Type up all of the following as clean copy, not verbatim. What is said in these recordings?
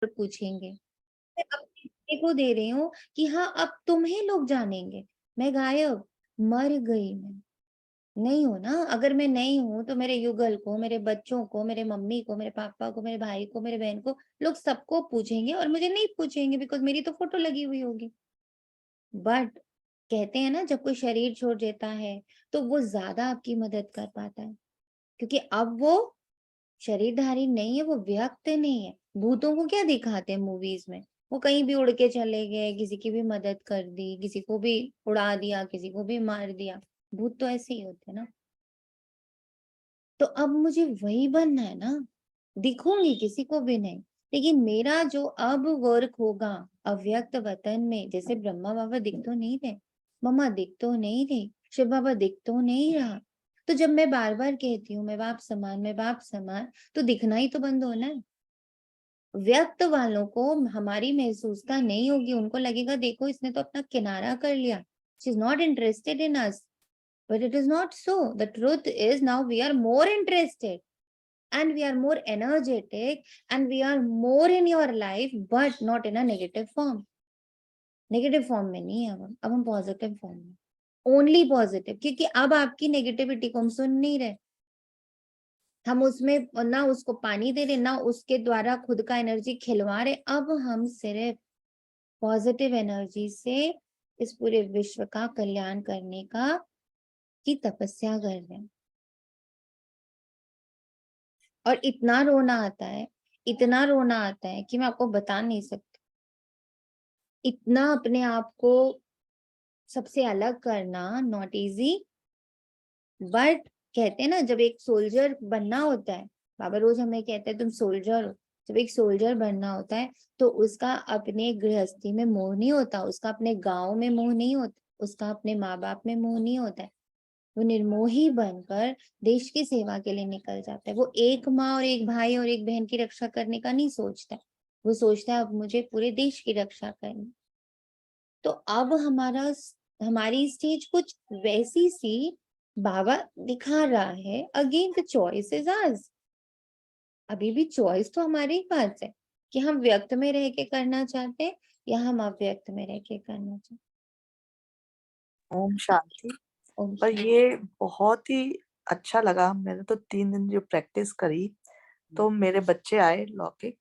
पूछेंगे। मैं अपने बेटे को दे रही हूँ कि हाँ, अब तुम्हें लोग जानेंगे। मैं गायब, मर गई मैं। नहीं हूँ ना, अगर मैं नहीं हूँ तो मेरे युगल को, मेरे बच्चों को, मेरे मम्मी को, मेरे पापा को, मेरे भाई को, मेरे बहन को, लोग सबको पूछेंगे और मुझे नहीं पूछेंगे बिकॉज़ मेरी तो फ़ोटो लगी हुई होगी। बट कहते हैं ना जब कोई शरीर छोड़ देता है, तो वो ज़्यादा आपकी मदद कर पाता है, क्योंकि अब वो शरीरधारी नहीं है, वो व्यक्त नहीं है। भूतों को क्या दिखाते हैं मूवीज़ में? वो कहीं भी उड़ के चले गए, किसी की भी मदद कर दी, किसी को भी उड़ा दिया, किसी को भी मार दिया। भूत तो ऐसे ही होते हैं ना। तो अब मुझे वही बनना है ना, दिखूँगी किसी को भी नहीं, लेकिन मेरा जो अब वर्क होगा अव्यक्त वतन में, जैसे ब्रह्मा बाबा दिख तो नहीं रहे, मम्मा दिख तो नहीं रही, शिव बाबा दिख तो नहीं रहा, तो जब मैं बार-बार कहती हूँ मैं बाप समान, मैं बाप समान, तो दिखना ही तो बंद होना है। व्यक्त वालों को हमारी महसूसता नहीं होगी, उनको लगेगा देखो इसने तो अपना किनारा कर लिया, she is not interested in us, but it is not so, the truth is now we are more interested and we are more energetic and we are more in your life but not in a negative form. Negative form में नहीं है अब हम positive form में, only positive, क्योंकि अब आपकी negativity को हम सुन नहीं रहे, हम उसमें ना उसको पानी दे रहे, ना उसके द्वारा खुद का एनर्जी खिलवा रहे, अब हम सिर्फ पॉजिटिव एनर्जी से इस पूरे विश्व का कल्याण करने का की तपस्या कर रहे हैं। और इतना रोना आता है, इतना रोना आता है कि मैं आपको बता नहीं सकती। इतना अपने आप को सबसे अलग करना नॉट इजी, बट कहते हैं ना जब एक सोल्जर बनना होता है, बाबा रोज हमें कहते हैं तुम सोल्जर हो, जब एक सोल्जर बनना होता है तो उसका अपने गृहस्थी में मोह नहीं होता, उसका अपने गांव में मोह नहीं होता, उसका अपने माँ बाप में मोह नहीं होता है, वो निर्मोही बनकर देश की सेवा के लिए निकल जाता है। वो एक माँ और एक भाई और एक बहन की रक्षा करने का नहीं सोचता है, वो सोचता है अब मुझे पूरे देश की रक्षा करनी। तो अब हमारी स्टेज कुछ वैसी सी बाबा दिखा रहा है, again the choice is ours. अभी भी चॉइस तो हमारे ही पास है कि हम व्यक्त में रह के करना चाहते हैं या हम अव्यक्त में रह के करना चाहते ओम शांति। हैं। ओम पर शांति। ये बहुत ही अच्छा लगा। मैंने तो 3 दिन जो प्रैक्टिस करी तो मेरे बच्चे आए लौकिक,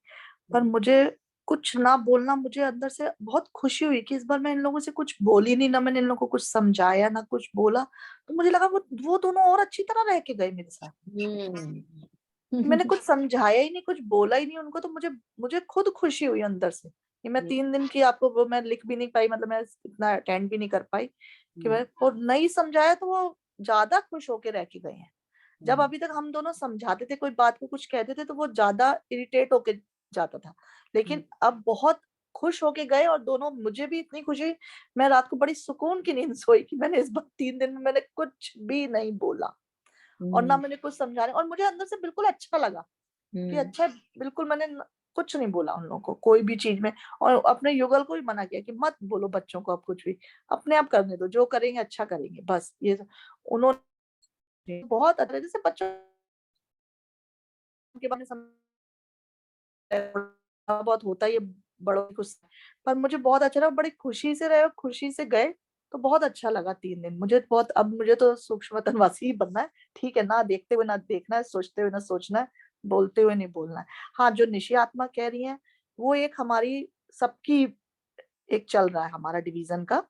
पर मुझे कुछ ना बोलना, मुझे अंदर से बहुत खुशी हुई कि इस बार मैं इन लोगों से कुछ बोली नहीं, ना मैंने इन लोगों को कुछ समझाया ना कुछ बोला। तो मुझे लगा वो दोनों और अच्छी तरह रह के गए मेरे साथ। मैंने कुछ समझाया ही नहीं, कुछ बोला ही नहीं उनको, तो मुझे मुझे खुद खुशी हुई अंदर से कि मैं 3 दिन की आपको वो मैं लिख भी नहीं पाई, मतलब मैं इतना अटेंड भी नहीं कर पाई कि मैं, और नहीं समझाया तो वो ज्यादा खुश होके रह के गए हैं। जब अभी तक हम दोनों समझाते थे, कोई बात को कुछ कहते थे तो वो ज्यादा इरिटेट होके जाता था, लेकिन अब बहुत खुश होके गए, और दोनों, मुझे भी इतनी खुशी, मैं रात को बड़ी सुकून की नींद सोई कि मैंने इस बार 3 दिन में मैंने कुछ भी नहीं बोला और ना मैंने कुछ समझाने, और मुझे अंदर से बिल्कुल अच्छा लगा कि अच्छा, बिल्कुल मैंने कुछ नहीं बोला उन लोगों को कोई भी चीज में। और अपने युगल को भी मना किया कि मत बोलो बच्चों को अब कुछ भी, अपने आप करने दो, जो करेंगे अच्छा करेंगे, बस ये उन्होंने बहुत अच्छा, जैसे बच्चों के बारे में बहुत होता ही है बड़ों की गुस्सा, पर मुझे बहुत अच्छा लगा, बड़ी खुशी से रहे और खुशी से गए, तो बहुत अच्छा लगा 3 दिन मुझे बहुत। अब मुझे तो सूक्ष्मतनवासी ही बनना है, ठीक है, ना देखते हुए ना देखना है, सोचते हुए ना सोचना है, बोलते हुए नहीं बोलना है। हाँ, जो निशी आत्मा कह रही है वो एक हमारी सबकी एक चल रहा है हमारा डिवीजन का,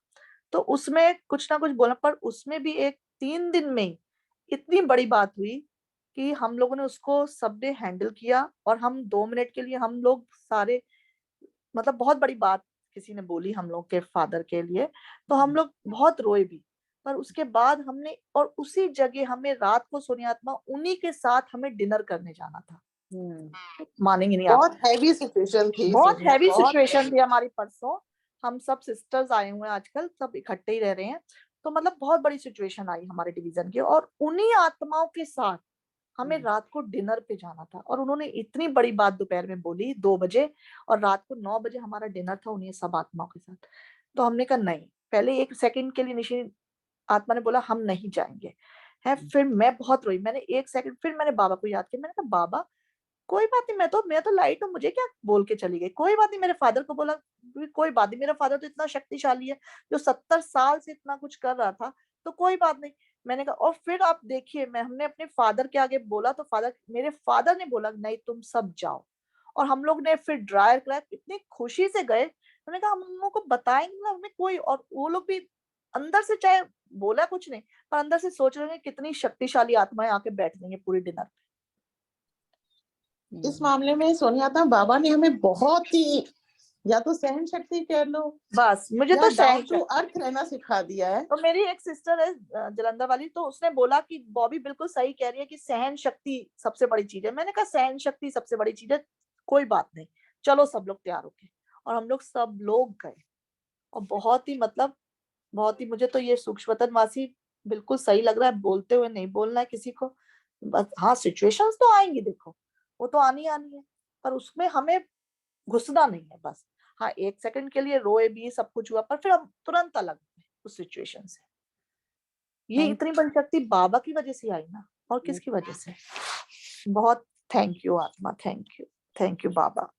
तो उसमें कुछ ना कुछ बोलना, पर उसमें भी एक 3 दिन में ही इतनी बड़ी बात हुई कि हम लोगों ने उसको सबने हैंडल किया, और हम 2 मिनट के लिए हम लोग सारे, मतलब बहुत बड़ी बात किसी ने बोली हम लोग के फादर के लिए, तो हम लोग बहुत रोए भी। पर उसके बाद हमने, और उसी जगह हमें रात को सोनी आत्मा उन्हीं के साथ हमें डिनर करने जाना था। मानेंगे नहीं आप, बहुत हैवी सिचुएशन थी इस बहुत दिन, हैवी बहुत सिचुएशन heavy। थी हमारी परसों। हम सब सिस्टर्स आए हुए हैं आजकल, सब इकट्ठे ही रह रहे हैं, तो मतलब बहुत बड़ी सिचुएशन आई हमारे डिवीजन की, और उन्हीं आत्माओं के साथ हमें रात को डिनर पे जाना था। और उन्होंने इतनी बड़ी बात दोपहर में बोली 2 बजे, और रात को 9 बजे हमारा डिनर था उन्हीं सब आत्माओं के साथ। तो हमने कहा नहीं, पहले 1 सेकंड के लिए निशी आत्मा ने बोला हम नहीं जाएंगे, है। फिर मैं बहुत रोई, मैंने 1 सेकंड, फिर मैंने बाबा को याद किया, मैंने कहा बाबा कोई बात नहीं, मैं तो लाइट हूँ, मुझे क्या बोल के चली गई, कोई बात नहीं। मेरे फादर को बोला, कोई बात नहीं, मेरा फादर तो इतना शक्तिशाली है, जो 70 साल से इतना कुछ कर रहा था, तो कोई बात नहीं। मैंने कहा, और फिर आप देखिए, हमने अपने फादर के आगे बोला, तो मेरे फादर ने बोला नहीं तुम सब जाओ, और हम लोग ने फिर ड्रायर कराया, इतनी खुशी से गए। उन्होंने कहा हम लोगों को बताएंगे ना, हमें कोई, और वो लोग भी अंदर से, चाहे बोला कुछ नहीं, पर अंदर से सोच रहे हैं कितनी शक्तिशाली आत्माएं आके बैठ गई है पूरी डिनर इस मामले में सोनिया बाबा ने हमें बहुत ही, या तो सहन शक्ति कह लो, बस मुझे या तो डाउन सहन टू अर्थ रहना सिखा दिया है। तो मेरी एक सिस्टर है जलंधर वाली, तो उसने बोला कि बॉबी बिल्कुल सही कह रही है कि सहन शक्ति सबसे बड़ी चीज है। मैंने कहा सहन शक्ति सबसे बड़ी चीज है, कोई बात नहीं, चलो सब लोग तैयार होके। और हम लोग सब लोग गए, और बहुत ही मतलब, बहुत ही, मुझे तो ये सूक्ष्मतनवासी बिल्कुल सही लग रहा है। बोलते हुए नहीं बोलना है किसी को, बस हाँ सिचुएशंस तो आएंगी, देखो वो तो आनी आनी है, पर उसमें हमें घुसना नहीं है बस। हाँ 1 सेकंड के लिए रोए भी, सब कुछ हुआ, पर फिर हम तुरंत अलग हुए उस सिचुएशन से। ये थैंक इतनी बड़ी शक्ति बाबा की वजह से आई ना, और किसकी वजह से। बहुत थैंक यू आत्मा, थैंक यू बाबा।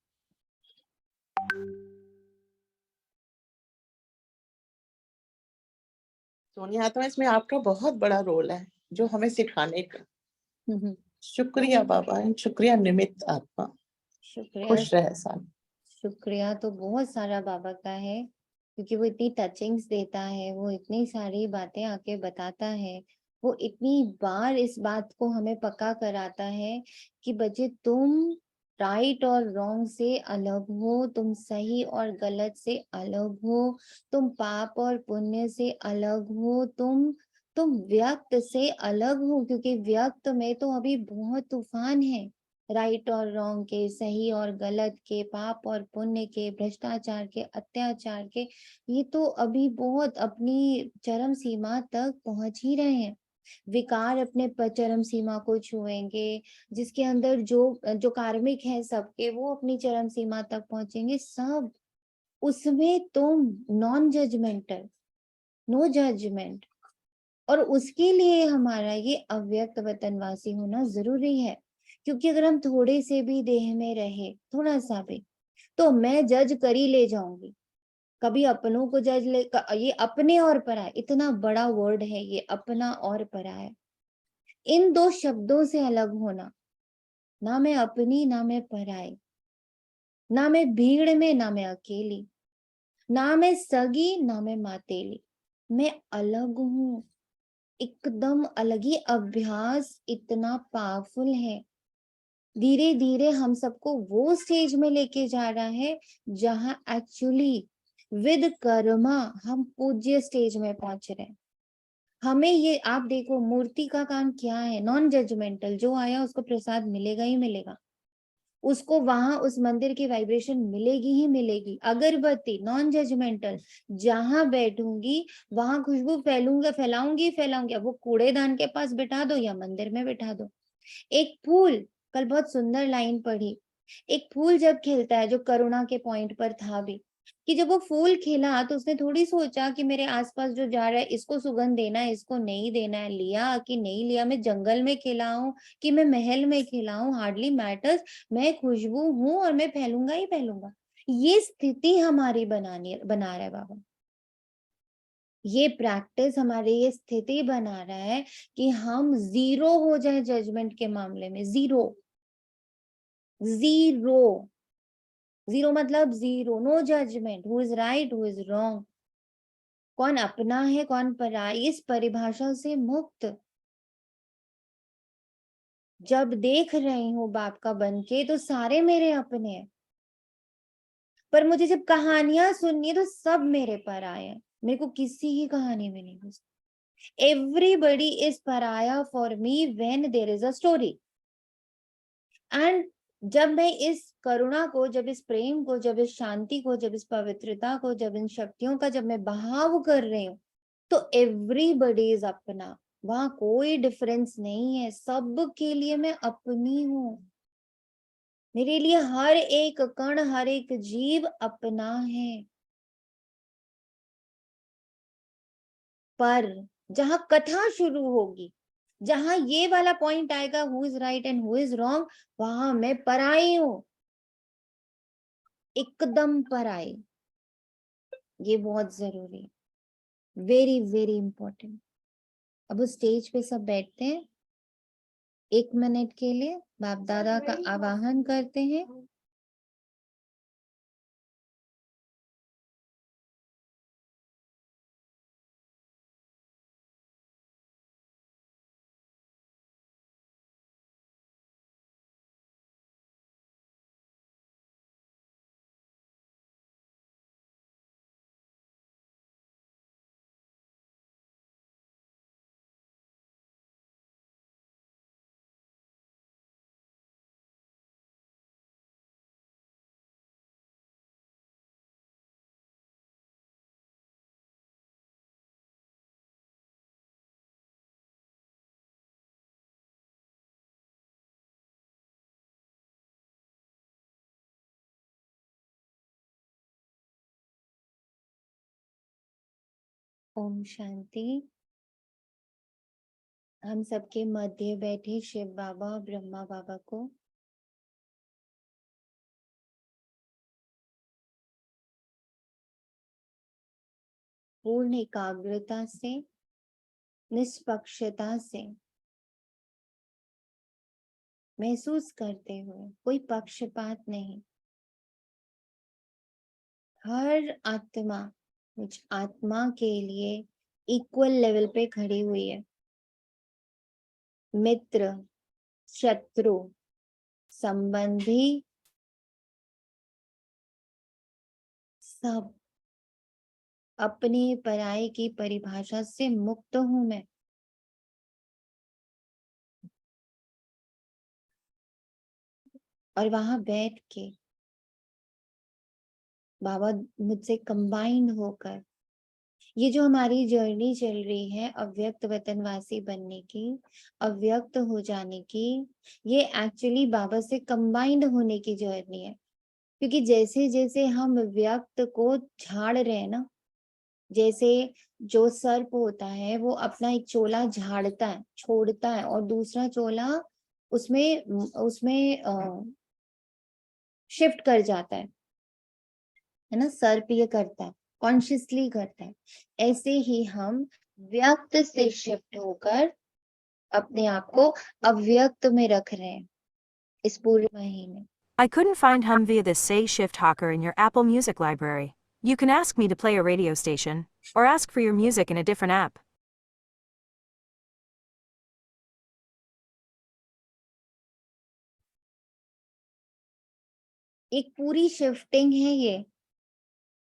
सोनिया इसमें आपका बहुत बड़ा रोल है, जो हमें सिखाने का। शुक्रिया बाबा, शुक्रिया निमित्त आत्मा, शुक्रिया। खुश रहे साथ। शुक्रिया तो बहुत सारा बाबा का है, क्योंकि वो इतनी टचिंग्स देता है, वो इतनी सारी बातें आके बताता है, वो इतनी बार इस बात को हमें पक्का कराता है कि बच्चे तुम राइट और रॉन्ग से अलग हो, तुम सही और गलत से अलग हो, तुम पाप और पुण्य से अलग हो, तुम व्यक्त से अलग हो, क्योंकि व्यक्त में तो अभी बहुत तूफान है, राइट और रॉन्ग के, सही और गलत के, पाप और पुण्य के, भ्रष्टाचार के, अत्याचार के, ये तो अभी बहुत अपनी चरम सीमा तक पहुंच ही रहे हैं। विकार अपने चरम सीमा को छुएंगे, जिसके अंदर जो जो कार्मिक है सबके, वो अपनी चरम सीमा तक पहुंचेंगे सब। उसमें तुम नॉन जजमेंटल, नो जजमेंट, और उसके लिए हमारा ये अव्यक्त वतनवासी होना जरूरी है। क्योंकि अगर हम थोड़े से भी देह में रहे, थोड़ा सा भी, तो मैं जज कर ही ले जाऊंगी। कभी अपनों को जज ले, ये अपने और पराये, इतना बड़ा वर्ड है ये, अपना और पराया। इन दो शब्दों से अलग होना, ना मैं अपनी ना मैं पराई, ना मैं भीड़ में ना मैं अकेली, ना मैं सगी ना मैं मातेली, मैं अलग हूं, एकदम अलग। ही अभ्यास इतना पावरफुल है, धीरे धीरे हम सबको वो स्टेज में लेके जा रहा है जहां एक्चुअली विद कर्मा हम पूज्य स्टेज में पहुंच रहे हैं। हमें ये, आप देखो मूर्ति का काम क्या है, नॉन जजमेंटल, जो आया उसको प्रसाद मिलेगा ही मिलेगा, उसको वहां उस मंदिर की वाइब्रेशन मिलेगी ही मिलेगी। अगरबत्ती नॉन जजमेंटल, जहां बैठूंगी वहां खुशबू फैलाऊंगी। अब वो कूड़ेदान के पास बिठा दो या मंदिर में बिठा दो। एक फूल, कल बहुत सुंदर लाइन पढ़ी, एक फूल जब खिलता है, जो करुणा के पॉइंट पर था भी, कि जब वो फूल खिला तो उसने थोड़ी सोचा कि मेरे आसपास जो जा रहा है इसको सुगंध देना है, इसको नहीं देना है, लिया कि नहीं लिया, मैं जंगल में खिलाऊं कि मैं महल में खिलाऊं, हार्डली मैटर्स, मैं खुशबू हूं और मैं फैलूंगा ही फैलूंगा। ये स्थिति हमारी बना रहा है बाबा। ये प्रैक्टिस हमारी ये स्थिति बना रहा है कि हम जीरो हो जाए जजमेंट के मामले में। जीरो, जीरो, जीरो मतलब zero, no judgment, who is right who is wrong, कौन अपना है कौन पराई, इस परिभाषा से मुक्त। जब देख रही हूँ बाप का बनके तो सारे मेरे अपने हैं, पर मुझे जब कहानियां सुननी है तो सब मेरे पराए हैं, मेरे को किसी की कहानी में नहीं घुसती। Everybody is pariah for me when there is a story. And जब मैं इस करुणा को, जब इस प्रेम को, जब इस शांति को, जब इस पवित्रता को, जब इन शक्तियों का जब मैं बहाव कर रही हूँ, तो एवरीबडी इज अपना, वहां कोई डिफरेंस नहीं है, सब के लिए मैं अपनी हूँ। मेरे लिए हर एक कण, हर एक जीव अपना है। पर जहां कथा शुरू होगी, जहां ये वाला पॉइंट आएगा who is right and who is wrong, वहां मैं पराई हूं, एकदम पराई। ये बहुत जरूरी है, वेरी वेरी इंपॉर्टेंट। अब उस स्टेज पे सब बैठते हैं, 1 मिनट के लिए बाप दादा का आवाहन करते हैं। ओम शांति। हम सबके मध्य बैठे शिव बाबा और ब्रह्मा बाबा को पूर्ण एकाग्रता से, निष्पक्षता से महसूस करते हुए, कोई पक्षपात नहीं, हर आत्मा कुछ आत्मा के लिए इक्वल लेवल पे खड़ी हुई है। मित्र, शत्रु, संबंधी, सब अपने पराये की परिभाषा से मुक्त हूं मैं। और वहां बैठ के बाबा मुझसे कंबाइंड होकर ये जो हमारी जर्नी चल रही है अव्यक्त वतनवासी बनने की, अव्यक्त हो जाने की, ये एक्चुअली बाबा से कंबाइंड होने की जर्नी है। क्योंकि जैसे जैसे हम व्यक्त को झाड़ रहे हैं ना, जैसे जो सर्प होता है वो अपना एक चोला झाड़ता है, छोड़ता है, और दूसरा चोला उसमें उसमें शिफ्ट कर जाता है ना। सर्प ये करता है, कॉन्शियसली करता है। ऐसे ही हम व्यक्त से शिफ्ट होकर अपने आप को अव्यक्त में रख रहे हैं इस पूरे महीने। I couldn't find hum via the Say Shift Hawker in your Apple Music library. You can ask me to play a radio station, or ask for your music in a different app. एक पूरी shifting है ये।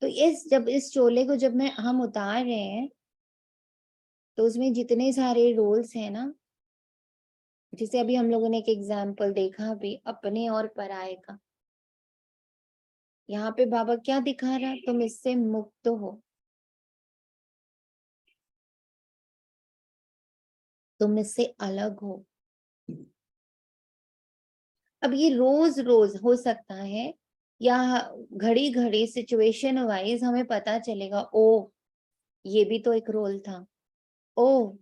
तो जब इस चोले को जब हम उतार रहे हैं तो उसमें जितने सारे रोल्स हैं ना, जैसे अभी हम लोगों ने एक एग्जाम्पल देखा भी अपने और पराये का। यहाँ पे बाबा क्या दिखा रहा, तुम इससे मुक्त हो, तुम इससे अलग हो। अब ये रोज रोज हो सकता है या घड़ी घड़ी सिचुएशन वाइज हमें पता चलेगा, ओ ये भी तो एक रोल था, ओ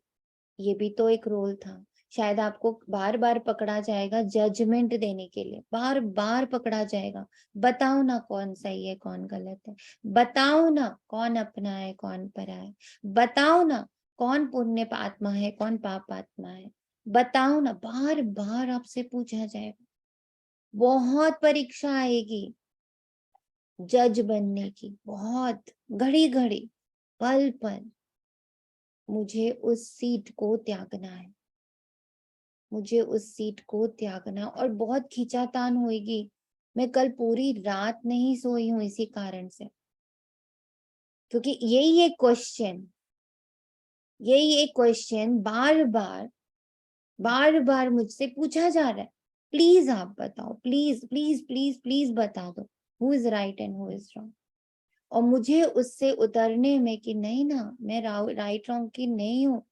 ये भी तो एक रोल था। शायद आपको बार बार पकड़ा जाएगा जजमेंट देने के लिए, बार बार पकड़ा जाएगा। बताओ ना कौन सही है कौन गलत है, बताओ ना कौन अपना है कौन परा है, बताओ ना कौन पुण्य आत्मा है कौन पाप आत्मा है, बताओ ना। बार बार आपसे पूछा जाएगा। बहुत परीक्षा आएगी जज बनने की, बहुत घड़ी घड़ी, पल पल। मुझे उस सीट को त्यागना है, मुझे उस सीट को त्यागना, और बहुत खींचातान होगी। मैं कल पूरी रात नहीं सोई हूं इसी कारण से, क्योंकि यही एक क्वेश्चन बार बार मुझसे पूछा जा रहा है। प्लीज आप बताओ, प्लीज प्लीज प्लीज प्लीज बता दो who is right and who is wrong. और मुझे उससे उतरने में कि नहीं ना, मैं राइट रॉन्ग की नहीं हूँ,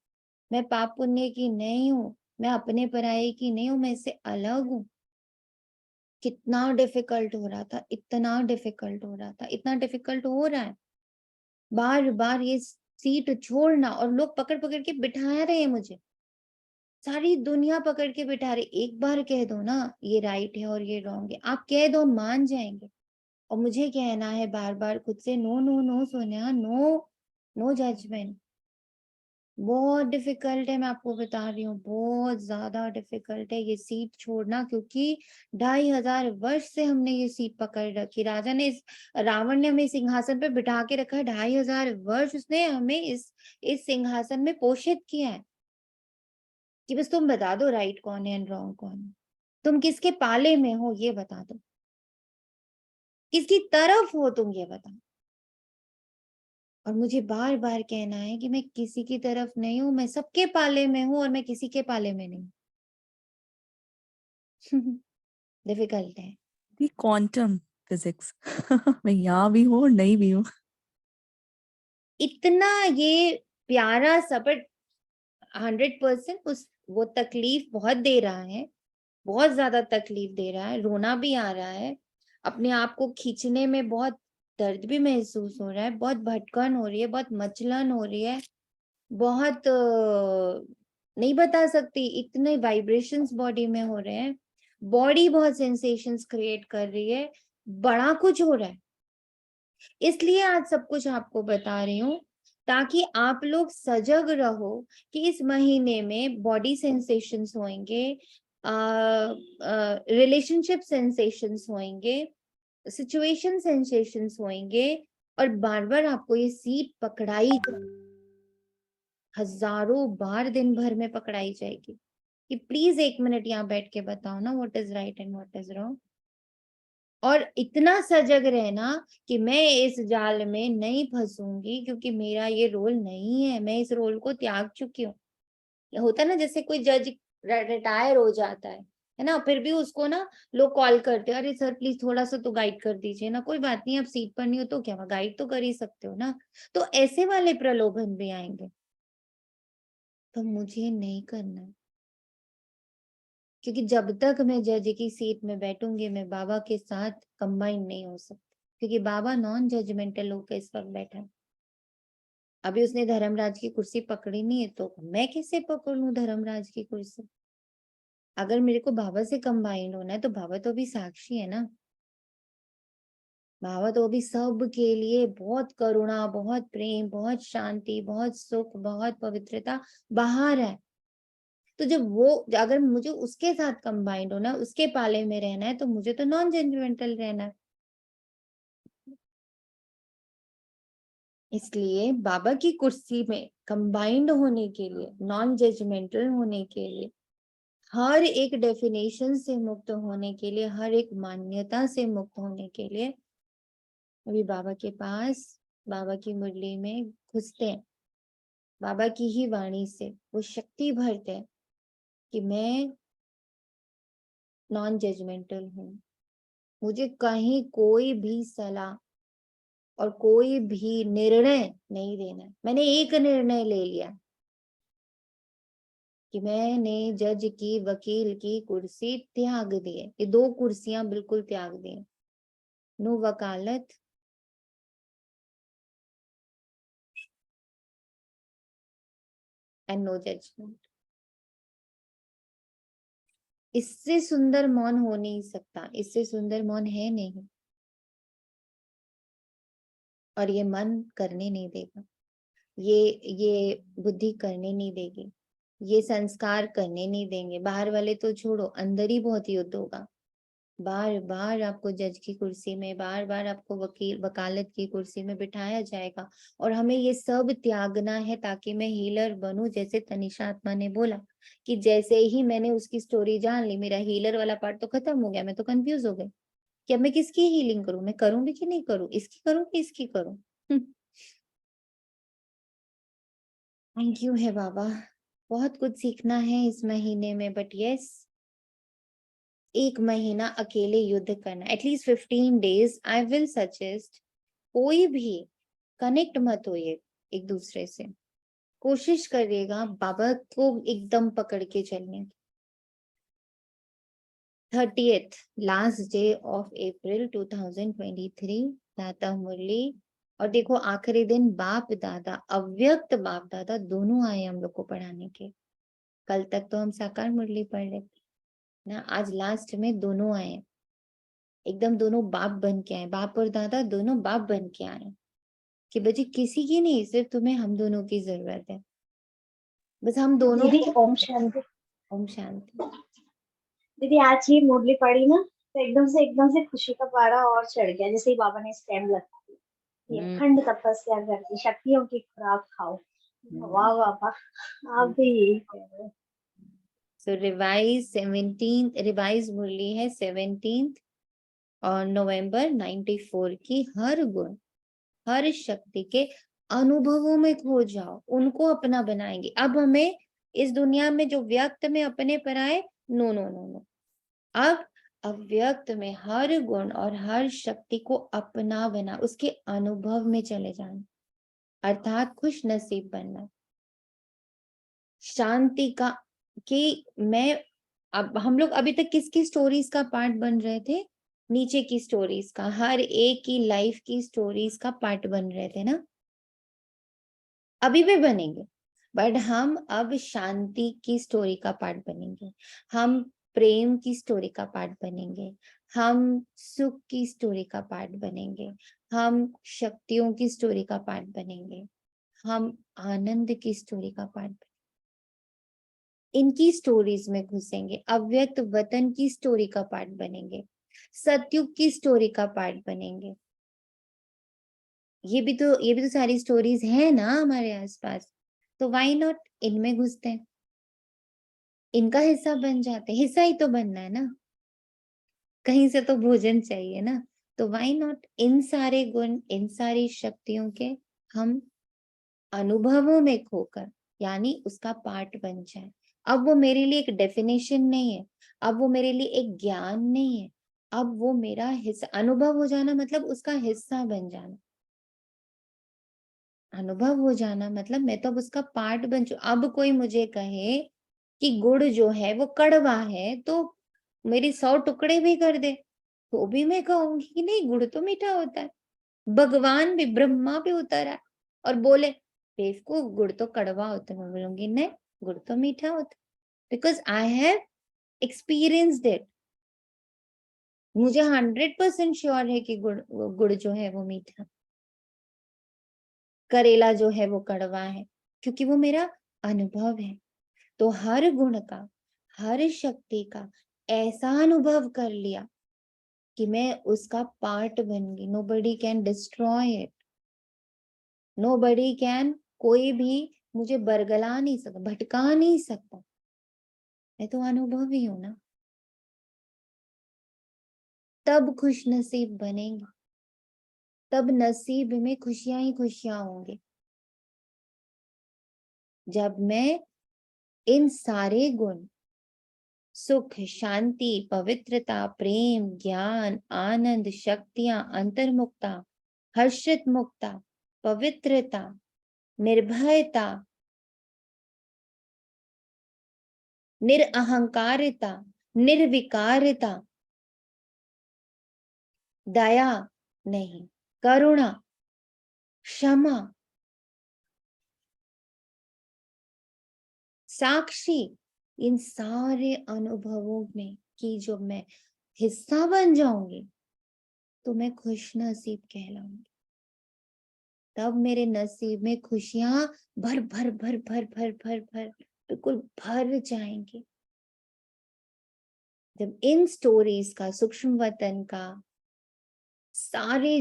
मैं पाप पुण्य की नहीं हूँ, मैं अपने पराये की नहीं हूँ, मैं इससे अलग हूँ। कितना डिफिकल्ट हो रहा था, इतना डिफिकल्ट हो रहा था, इतना डिफिकल्ट हो रहा है। बार बार ये सीट छोड़ना, और लोग पकड़ पकड़ के बिठा रहे हैं मुझे। सारी दुनिया पकड़ के बिठा रहे, एक बार कह दो ना ये राइट है और ये रॉन्ग है, आप कह दो मान जाएंगे। और मुझे कहना है बार बार खुद से, no no no Sonia, no no judgment. बहुत डिफिकल्ट है, मैं आपको बता रही हूँ, बहुत ज्यादा डिफिकल्ट है ये सीट छोड़ना, क्योंकि 2500 वर्ष से हमने ये सीट पकड़ रखी। राजा ने रावण ने हमें सिंहासन पे बिठा के रखा है, 2500 वर्ष उसने हमें इस सिंहासन में पोषित किया है कि बस तुम बता दो राइट कौन है एंड रॉन्ग कौन है, तुम किसके पाले में हो ये बता दो, किसकी तरफ हो तुम ये बताओ। और मुझे बार बार कहना है कि मैं किसी की तरफ नहीं हूं, मैं सबके पाले में हूं और मैं किसी के पाले में नहीं। डिफिकल्ट है। दी क्वांटम फिजिक्स। मैं यहाँ भी हूँ और नहीं भी हूँ। इतना ये प्यारा सा, बट 100% उस वो तकलीफ बहुत दे रहा है, बहुत ज्यादा तकलीफ दे रहा है, रोना भी आ रहा है, अपने आप को खींचने में बहुत दर्द भी महसूस हो रहा है, बहुत भटकन हो रही है, बहुत मचलन हो रही है, बहुत नहीं बता सकती, इतने वाइब्रेशंस बॉडी में हो रहे हैं, बॉडी बहुत सेंसेशंस क्रिएट कर रही है, बड़ा कुछ हो रहा है। इसलिए आज सब कुछ आपको बता रही हूँ ताकि आप लोग सजग रहो कि इस महीने में बॉडी सेंसेशंस होंगे, रिलेशनशिप सेंसेशंस होंगे, सिचुएशन सेंसेशंस होंगे, और बार बार आपको ये सीट पकड़ाई हजारों बार दिन भर में पकड़ाई जाएगी कि प्लीज 1 मिनट यहाँ बैठ के बताओ ना what is right and what is wrong. और इतना सजग रहना कि मैं इस जाल में नहीं फंसूंगी, क्योंकि मेरा ये रोल नहीं है, मैं इस रोल को त्याग चुकी हूँ। होता ना जैसे कोई जज रिटायर हो जाता है ना, फिर भी उसको ना लोग कॉल करते हैं, अरे सर प्लीज थोड़ा सा तो गाइड कर दीजिए ना। कोई बात नहीं, आप सीट पर नहीं हो तो क्या, गाइड तो कर ही सकते हो ना। तो ऐसे वाले प्रलोभन भी आएंगे, तो मुझे नहीं करना है, क्योंकि जब तक मैं जज की सीट में बैठूंगी मैं बाबा के साथ कंबाइन नहीं हो सकती, क्योंकि बाबा नॉन जजमेंटल होकर इस वक्त बैठा है। अभी उसने धर्मराज की कुर्सी पकड़ी नहीं है, तो मैं कैसे पकड़ लूं धर्मराज की कुर्सी। अगर मेरे को बाबा से कंबाइन होना है तो बाबा तो अभी साक्षी है ना, बाबा तो अभी सब के लिए बहुत करुणा, बहुत प्रेम, बहुत शांति, बहुत सुख, बहुत पवित्रता बाहर है। तो जब वो, अगर मुझे उसके साथ कंबाइंड होना है, उसके पाले में रहना है, तो मुझे तो नॉन जजमेंटल रहना है। इसलिए बाबा की कुर्सी में कंबाइंड होने के लिए, नॉन जजमेंटल होने के लिए, हर एक डेफिनेशन से मुक्त होने के लिए, हर एक मान्यता से मुक्त होने के लिए अभी बाबा के पास, बाबा की मुरली में घुसते हैं, बाबा की ही वाणी से वो शक्ति भरते हैं कि मैं नॉन जजमेंटल हूँ, मुझे कहीं कोई भी सलाह और कोई भी निर्णय नहीं देना है। मैंने एक निर्णय ले लिया कि मैंने जज की, वकील की कुर्सी त्याग दी है, ये 2 कुर्सियां बिल्कुल त्याग दी, नो वकालत एंड नो जजमेंट। इससे सुंदर मौन हो नहीं सकता, इससे सुंदर मौन है नहीं, और ये मन करने नहीं देगा, ये बुद्धि करने नहीं देगी, ये संस्कार करने नहीं देंगे। बाहर वाले तो छोड़ो, अंदर ही बहुत युद्ध होगा। बार बार आपको जज की कुर्सी में, बार बार आपको वकालत की कुर्सी में बिठाया जाएगा, और हमें ये सब त्यागना है ताकि मैं हीलर बनूं। जैसे तनिषा आत्मा ने बोला कि जैसे ही मैंने उसकी स्टोरी जान ली, मेरा हीलर वाला पार्ट तो खत्म हो गया, मैं तो कंफ्यूज हो गई कि अब मैं किसकी हीलिंग करूं, मैं करूं भी कि नहीं करूं, इसकी करूं कि इसकी करूं। थैंक यू है बाबा, बहुत कुछ सीखना है इस महीने में, बट यस, 1 महीना अकेले युद्ध करना, at least 15 days I will suggest. कोई भी कनेक्ट मत होइए एक दूसरे से, कोशिश करिएगा बाबा को एकदम पकड़ के चलने। 30th last day of April 2023 दाता मुरली, और देखो आखिरी दिन बाप दादा, अव्यक्त बाप दादा दोनों आए हम लोग को पढ़ाने के। कल तक तो हम साकार मुरली पढ़ रहे थे ना, आज लास्ट में दोनों आए हैं, एकदम दोनों बाप बन के आए, बाप और दादा दोनों बाप बन के आए कि बच्चे किसी की नहीं, सिर्फ तुम्हें हम दोनों की जरूरत है, बस हम दोनों दीदी को। ओम शांति। ओम शांति। दीदी आज ये मुरली पड़ी ना, तो एकदम से खुशी का पारा और चढ़ गया, जैसे ही बाबा ने स्टैम्प लगा दिया, ये अखंड तपस्या करके शक्तियों की खुराक खाओ। वाह बाबा, आप भी यही कह रहे हो। सो रिवाइज मुरली है 17 और नवंबर 94 की। हर गुण हर शक्ति के अनुभवों में खो जाओ, उनको अपना बनाएंगे। अब हमें इस दुनिया में जो व्यक्त में अपने पर आए, नो नो नो नो, अब अव्यक्त में हर गुण और हर शक्ति को अपना बना, उसके अनुभव में चले जाना, अर्थात खुश नसीब बनना, शांति का। कि मैं, अब हम लोग अभी तक किसकी स्टोरीज का पार्ट बन रहे थे? नीचे की स्टोरीज का, हर एक की लाइफ की स्टोरीज का पार्ट बन रहे थे ना, अभी भी बनेंगे, बट हम अब शांति की स्टोरी का पार्ट बनेंगे, हम प्रेम की स्टोरी का पार्ट बनेंगे, हम सुख की स्टोरी का पार्ट बनेंगे, हम शक्तियों की स्टोरी का पार्ट बनेंगे, हम आनंद की स्टोरी का पार्ट, इनकी स्टोरीज में घुसेंगे, अव्यक्त वतन की स्टोरी का पार्ट बनेंगे, सतयुग की स्टोरी का पार्ट बनेंगे। ये भी तो सारी स्टोरीज है ना हमारे आसपास, तो व्हाई नॉट इनमें घुसते हैं, इनका हिस्सा बन जाते हैं। हिस्सा ही तो बनना है ना, कहीं से तो भोजन चाहिए ना, तो व्हाई नॉट इन सारे गुण इन सारी शक्तियों के हम अनुभवों में खोकर, यानी उसका पार्ट बन जाए। अब वो मेरे लिए एक डेफिनेशन नहीं है, अब वो मेरे लिए एक ज्ञान नहीं है, अब वो मेरा हिस्सा। अनुभव हो जाना मतलब उसका हिस्सा बन जाना, अनुभव हो जाना मतलब मैं तो अब उसका पार्ट बन चुका। अब कोई मुझे कहे कि गुड़ जो है वो कड़वा है, तो मेरी 100 टुकड़े भी कर दे, तो भी मैं कहूंगी कि नहीं, गुड़ तो मीठा होता है। भगवान भी, ब्रह्मा भी उतर आए और बोले बेवकूफ, गुड़ तो कड़वा होता है, मैं बोलूंगी नहीं, गुड़ तो मीठा होता है, because I have experienced it. मुझे 100% श्योर है कि गुड़ गुड़ जो है वो मीठा, करेला जो है वो कड़वा है, क्योंकि वो मेरा अनुभव है। तो हर गुण का, हर शक्ति का ऐसा अनुभव कर लिया कि मैं उसका पार्ट बन गई। Nobody can destroy it, nobody can, कोई भी मुझे बरगला नहीं सकता, भटका नहीं सकता, मैं तो अनुभव ही हूं ना। तब खुश नसीब बनेंगे, तब नसीब में खुशियां ही खुशियां होंगी, जब मैं इन सारे गुण, सुख, शांति, पवित्रता, प्रेम, ज्ञान, आनंद, शक्तियां, अंतर्मुक्ता, हर्षित मुक्ता, पवित्रता, निर्भयता, निरअहंकारिता, निर्विकारिता, दया नहीं, करुणा, क्षमा, साक्षी, इन सारे अनुभवों में की जो मैं हिस्सा बन जाऊंगी, तो मैं खुश नसीब कहलाऊंगी। तब मेरे नसीब में खुशियां भर भर भर भर भर भर भर बिल्कुल भर जाएंगी। जब इन स्टोरीज का, सूक्ष्म वतन का, सारे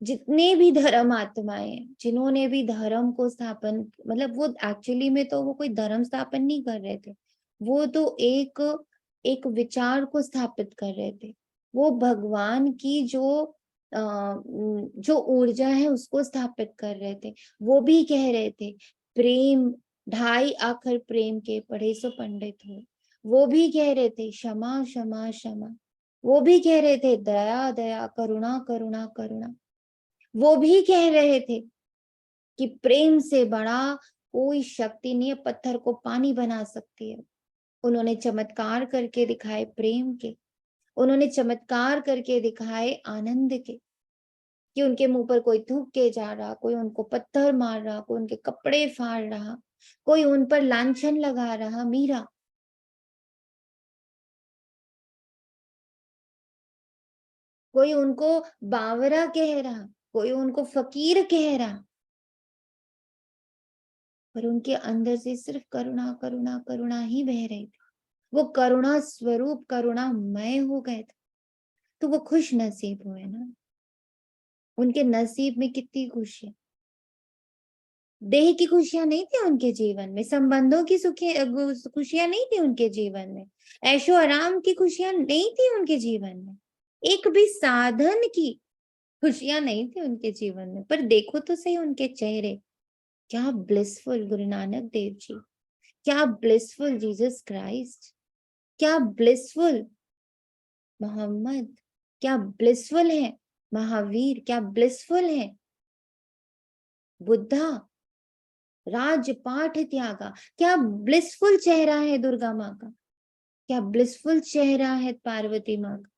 जितने भी धर्म आत्माएं, जिन्होंने भी धर्म को स्थापन, मतलब वो एक्चुअली में तो वो कोई धर्म स्थापन नहीं कर रहे थे, वो तो एक विचार को स्थापित कर रहे थे। वो भगवान की जो ऊर्जा है उसको स्थापित कर रहे थे। वो भी कह रहे थे प्रेम, 2.5 अक्षर प्रेम के पढ़े सो पंडित हो। वो भी कह रहे थे क्षमा क्षमा क्षमा। वो भी कह रहे थे दया दया, करुणा करुणा करुणा। वो भी कह रहे थे कि प्रेम से बड़ा कोई शक्ति नहीं है, पत्थर को पानी बना सकती है। उन्होंने चमत्कार करके दिखाए प्रेम के, उन्होंने चमत्कार करके दिखाए आनंद के, कि उनके मुंह पर कोई थूक के जा रहा, कोई उनको पत्थर मार रहा, कोई उनके कपड़े फाड़ रहा, कोई उन पर लांछन लगा रहा, मीरा। कोई उनको बावरा कह रहा, कोई उनको फकीर कह रहा, पर उनके अंदर से सिर्फ करुणा करुणा करुणा ही बह रही थी। वो करुणा स्वरूप करुणामय हो गए थे, तो वो खुश नसीब हुए ना। उनके नसीब में कितनी खुशियां, देह की खुशियां नहीं थी उनके जीवन में, संबंधों की खुशियां नहीं थी उनके जीवन में, ऐशो आराम की खुशियां नहीं थी उनके जीवन में, एक भी साधन की खुशियां नहीं थी उनके जीवन में। पर देखो तो सही उनके चेहरे, क्या ब्लिसफुल गुरु नानक देव जी, क्या ब्लिसफुल जीसस क्राइस्ट, क्या ब्लिसफुल मोहम्मद, क्या ब्लिसफुल है महावीर, क्या ब्लिसफुल है बुद्धा। राजपाठ त्यागा, क्या ब्लिसफुल चेहरा है दुर्गा माँ का, क्या ब्लिसफुल चेहरा है पार्वती माँ का।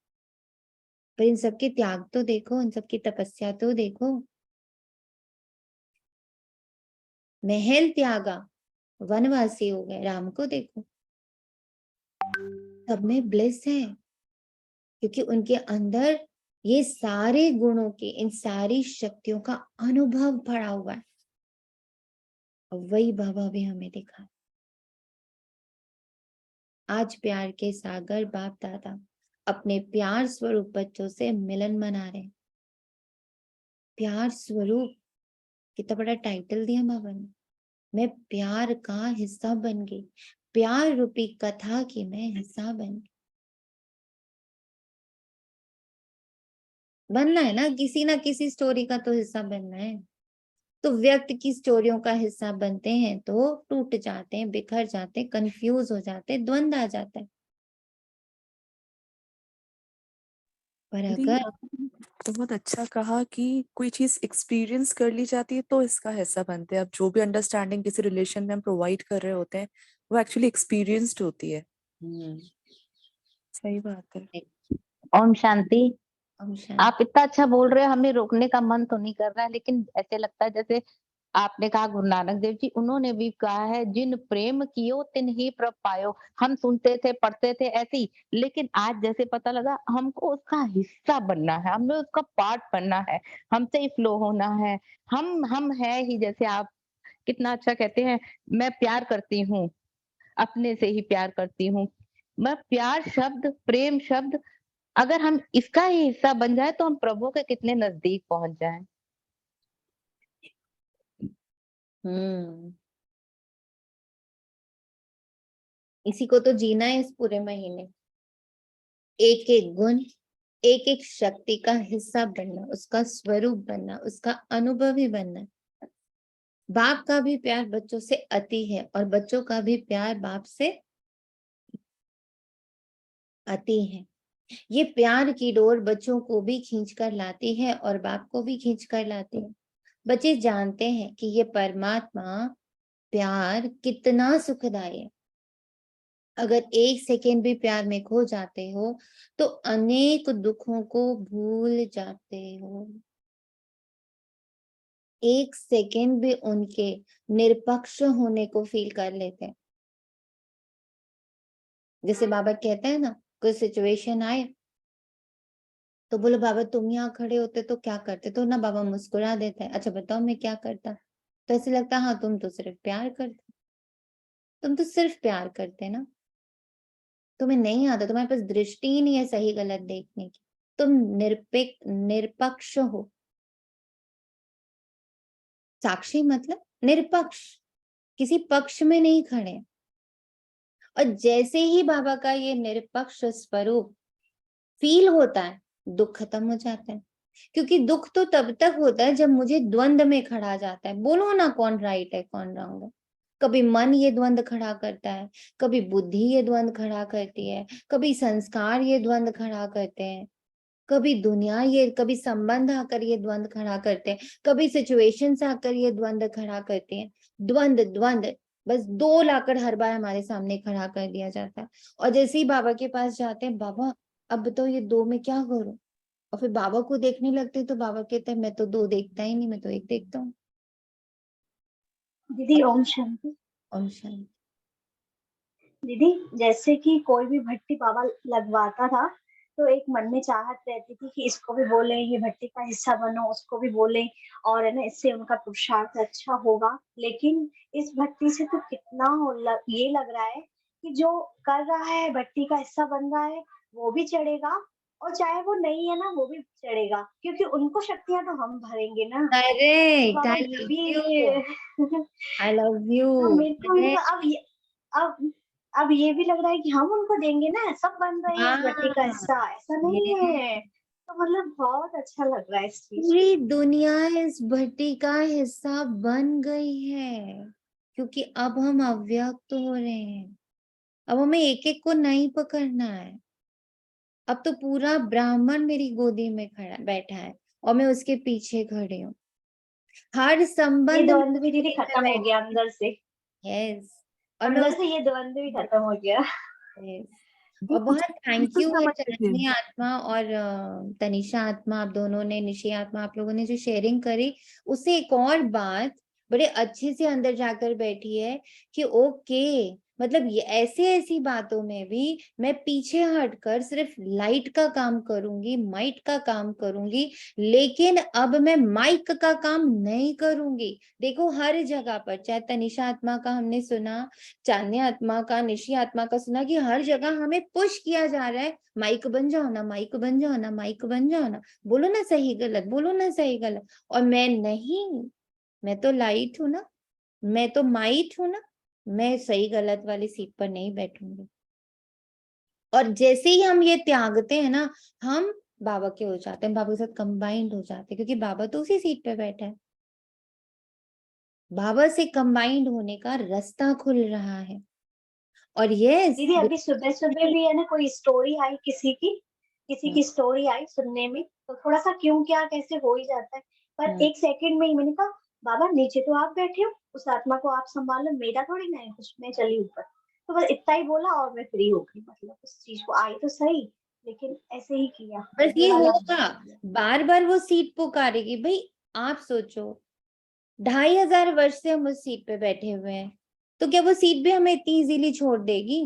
पर इन सबके त्याग तो देखो, इन सबकी तपस्या तो देखो। महल त्यागा, वनवासी हो गए, राम को देखो। सब में ब्लिस है, क्योंकि उनके अंदर ये सारे गुणों के, इन सारी शक्तियों का अनुभव पड़ा हुआ है। और वही बाबा भी हमें दिखा। आज प्यार के सागर बाप दादा अपने प्यार स्वरूप बच्चों से मिलन मना रहे हैं। प्यार स्वरूप, कितना बड़ा टाइटल दिया बाबा ने। मैं प्यार का हिस्सा बन गई, प्यार रूपी कथा की मैं हिस्सा बन गई। बनना है ना, किसी ना किसी स्टोरी का तो हिस्सा बनना है। तो व्यक्त की स्टोरियों का हिस्सा बनते हैं तो टूट जाते हैं, बिखर जाते हैं, कंफ्यूज हो जाते हैं, द्वंद आ जाता है। पर दीदी अगर आपने बहुत अच्छा कहा कि कोई चीज एक्सपीरियंस कर ली जाती है तो इसका हिस्सा बनते हैं। अब जो भी अंडरस्टैंडिंग किसी रिलेशन में हम प्रोवाइड कर रहे होते हैं वो एक्चुअली एक्सपीरियंस्ड होती है। सही बात है। ओम शांति। हम शायद आप इतना अच्छा बोल रहे हो, हमें रोकने का मन तो नहीं कर रहा है, लेकिन ऐसे लगता है जैसे आपने कहा गुरु नानक देव जी, उन्होंने भी कहा है जिन प्रेम कियो तिन ही प्रभ पायो। हम सुनते थे, पढ़ते थे ऐसे ही, लेकिन आज जैसे पता लगा हमको उसका हिस्सा बनना है, हमें उसका पार्ट बनना है, हमसे ही फ्लो होना है। हम है ही, जैसे आप कितना अच्छा कहते हैं, मैं प्यार करती हूँ, अपने से ही प्यार करती हूँ। मैं प्यार शब्द, प्रेम शब्द, अगर हम इसका ही हिस्सा बन जाए तो हम प्रभु के कितने नजदीक पहुंच जाएं। इसी को तो जीना है इस पूरे महीने। एक एक गुण, एक एक शक्ति का हिस्सा बनना, उसका स्वरूप बनना, उसका अनुभवी बनना। बाप का भी प्यार बच्चों से अति है और बच्चों का भी प्यार बाप से अति है। ये प्यार की डोर बच्चों को भी खींच कर लाती है और बाप को भी खींच कर लाती है। बच्चे जानते हैं कि ये परमात्मा प्यार कितना सुखदायी है। अगर एक सेकेंड भी प्यार में खो जाते हो तो अनेक दुखों को भूल जाते हो। एक सेकेंड भी उनके निरपक्ष होने को फील कर लेते हैं। जैसे बाबा कहते हैं ना, कोई सिचुएशन आए तो बोलो बाबा तुम यहाँ खड़े होते तो क्या करते, तो ना बाबा मुस्कुरा देता है, अच्छा बताओ मैं क्या करता। तो ऐसे लगता है हाँ तुम तो सिर्फ प्यार करते, तुम तो सिर्फ प्यार करते ना, तुम्हें नहीं आता, तुम्हारे पास दृष्टि ही नहीं है सही गलत देखने की, तुम निरपक्ष हो। साक्षी मतलब निरपक्ष, किसी पक्ष में नहीं खड़े। और जैसे ही बाबा का ये निरपक्ष स्वरूप फील होता है, दुख खत्म हो जाता है। क्योंकि दुख तो तब तक होता है जब मुझे द्वंद में खड़ा जाता है। बोलो ना कौन राइट है कौन रॉन्ग है। कभी मन ये द्वंद खड़ा करता है, कभी बुद्धि ये द्वंद खड़ा करती है, कभी संस्कार ये द्वंद खड़ा करते हैं, कभी दुनिया ये, कभी संबंध आकर ये द्वंद खड़ा करते हैं, कभी सिचुएशंस आकर ये द्वंद खड़ा करते हैं। द्वंद द्वंद बस दो लाकर हर बार हमारे सामने खड़ा कर दिया जाता है। और जैसे ही बाबा के पास जाते हैं, बाबा अब बताओ ये दो में क्या करूं, और फिर बाबा को देखने लगते हैं तो बाबा कहते हैं मैं तो दो देखता ही नहीं, मैं तो एक देखता हूँ। दीदी ओम शांति। ओम शांति। दीदी जैसे कि कोई भी भट्टी बाबा लगवाता था तो एक मन में चाहत रहती थी कि इसको भी बोले ये भट्टी का हिस्सा बनो, उसको भी बोले, और है ना इससे उनका पुरुषार्थ अच्छा होगा। लेकिन इस भट्टी से तो कितना ये लग रहा है कि जो कर रहा है भट्टी का हिस्सा बन रहा है वो भी चढ़ेगा, और चाहे वो नहीं है ना वो भी चढ़ेगा, क्योंकि उनको शक्तियां तो हम भरेंगे ना। तो करेक्ट, बाबा आई ये लव भी यू, आई लव यू। तो मेरे को भी अब ये भी लग रहा है कि हम उनको देंगे ना, सब बन रहे हैं इस भट्टी का हाँ, हिस्सा, ऐसा नहीं ये है। तो मतलब बहुत अच्छा लग रहा है इस चीज को। पूरी दुनिया इस भट्टी का हिस्सा बन गई है, क्योंकि अब हम अव्यक्त हो रहे हैं। अब हमें एक एक को नहीं पकड़ना है। अब तो पूरा ब्राह्मण मेरी गोदी में खड़ा बैठा है और मैं उसके पीछे खड़ी हूँ। हर ये संबंध द्वंद भी दीदी मेरे में खत्म हो गया बैठा अंदर से, है। यस, और मैं अंदर उस से ये द्वंद भी खत्म हो गया। yes. ये और कुछ बहुत थैंक बिल्कुल यू समझते थे। चांदनी आत्मा और तनिषा आत्मा, आप दोनों ने, निशी आत्मा, आप लोगों ने जो शेयरिंग करी, उससे एक और बात बड़े अच्छे से अंदर जाकर बैठी है कि ओके, मतलब ये ऐसे ऐसी बातों में भी मैं पीछे हटकर सिर्फ लाइट का काम करूंगी, माइट का काम करूंगी, लेकिन अब मैं माइक का काम नहीं करूंगी। देखो हर जगह पर, चाहे तनिषा आत्मा का हमने सुना, चांदनी आत्मा का, निशी आत्मा का सुना, कि हर जगह हमें पुश किया जा रहा है, माइक बन जाओ ना, माइक बन जाओ ना, माइक बन जाओ ना, बोलो ना सही गलत, बोलो ना सही गलत। और मैं नहीं, मैं तो लाइट हूं ना, मैं तो माइट हूं ना, मैं सही गलत वाली सीट पर नहीं बैठूंगी। और जैसे ही हम ये त्यागते हैं ना, हम बाबा के हो जाते हैं, बाबा के साथ कंबाइंड हो जाते हैं, क्योंकि बाबा तो उसी सीट पे बैठा है। बाबा से कंबाइंड होने का रास्ता खुल रहा है। और यस, दीदी अभी सुबह सुबह भी है ना कोई स्टोरी आई किसी की स्टोरी आई सुनने में, तो थोड़ा सा क्यों क्या कैसे हो ही जाता है। पर एक सेकंड में ही मैंने कहा बाबा नीचे तो आप बैठे हो, उस आत्मा को आप संभालो, मेरा थोड़ी ना है कुछ, मैं चली ऊपर। तो बस इतना ही बोला और मैं फ्री हो गई। मतलब उस चीज को आई तो सही, लेकिन ऐसे ही किया बस ये ये वाला। होगा, बार बार वो सीट पुकारेगी। भाई आप सोचो, 2500 वर्ष से हम उस सीट पे बैठे हुए हैं, तो क्या वो सीट भी हमें इतनी इजीली छोड़ देगी?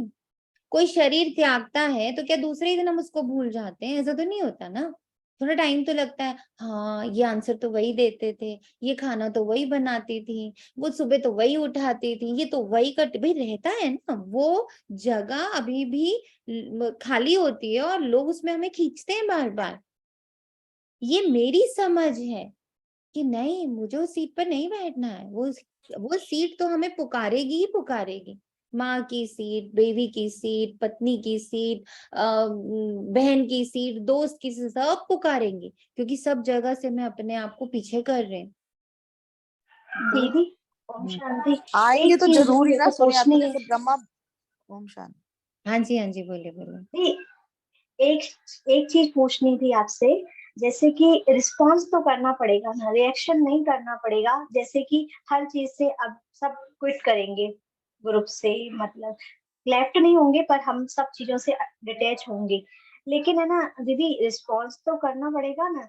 कोई शरीर त्यागता है तो क्या दूसरे ही दिन हम उसको भूल जाते हैं? ऐसा तो नहीं होता ना, थोड़ा टाइम तो लगता है। हाँ, ये आंसर तो वही देते थे, ये खाना तो वही बनाती थी, वो सुबह तो वही उठाती थी, ये तो वही करती, भाई रहता है ना, वो जगह अभी भी खाली होती है और लोग उसमें हमें खींचते हैं बार बार। ये मेरी समझ है कि नहीं, मुझे उस सीट पर नहीं बैठना है। वो सीट तो हमें पुकारेगी ही पुकारेगी। माँ की सीट, बेबी की सीट, पत्नी की सीट, बहन की सीट, दोस्त की सीट, सब पुकारेंगे, क्योंकि सब जगह से मैं अपने आप को पीछे कर रहे हैं। दीदी ओम शांति। आएंगे एक तो चीज जरूर ही मेरे ना को सोनिया, तो पूछनी है। जैसे ब्रह्मा। ओम शांति। हाँ जी, हाँ जी, बोलिए बोलिए। नहीं, एक एक चीज पूछनी थी आपसे। जैसे कि रिस्पॉन्स तो करना पड़ेगा ना, रिएक्शन नहीं करना पड़ेगा। जैसे कि हर चीज से अब सब क्विट करेंगे ग्रुप से, मतलब लेफ्ट नहीं होंगे, पर हम सब चीजों से डिटैच होंगे। लेकिन है ना दीदी, रिस्पॉन्स तो करना पड़ेगा ना,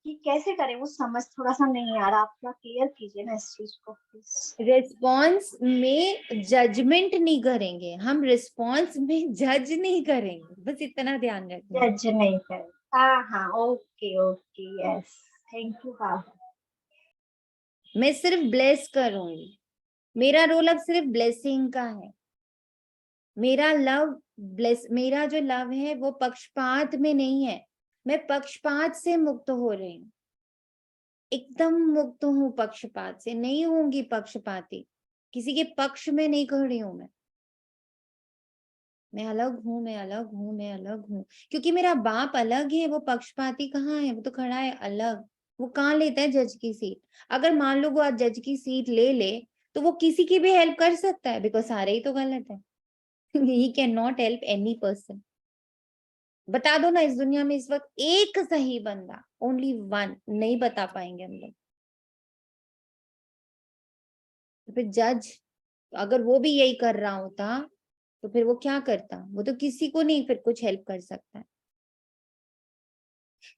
कि कैसे करें वो समझ थोड़ा सा नहीं आ रहा। आप थोड़ा क्लियर कीजिए ना इस चीज को प्लीज। रिस्पॉन्स में जजमेंट नहीं करेंगे हम, रिस्पॉन्स में जज नहीं करेंगे, बस इतना ध्यान रखना। जज नहीं करें। हाँ हाँ, okay okay, yes, thank you बाबा। मैं सिर्फ ब्लेस करूंगी, मेरा रोल अब सिर्फ ब्लेसिंग का है। मेरा लव मेरा जो लव है वो पक्षपात में नहीं है। मैं पक्षपात से मुक्त हो रही हूँ, एकदम मुक्त हूँ पक्षपात से, नहीं होंगी पक्षपाती, किसी के पक्ष में नहीं खड़ी हूं मैं अलग हूँ, मैं अलग हूँ, मैं अलग हूँ। क्योंकि मेरा बाप अलग है, वो पक्षपाती कहाँ है? वो तो खड़ा है अलग। वो कहाँ लेता है जज की सीट? अगर मान लो वो आज जज की सीट ले ले, तो वो किसी की भी हेल्प कर सकता है, बिकॉज सारे ही तो गलत है। He can not help any person. बता दो ना, इस दुनिया में इस वक्त एक सही बंदा, ओनली वन, नहीं बता पाएंगे हम लोग। तो फिर जज, अगर वो भी यही कर रहा होता तो फिर वो क्या करता? वो तो किसी को नहीं फिर कुछ हेल्प कर सकता है।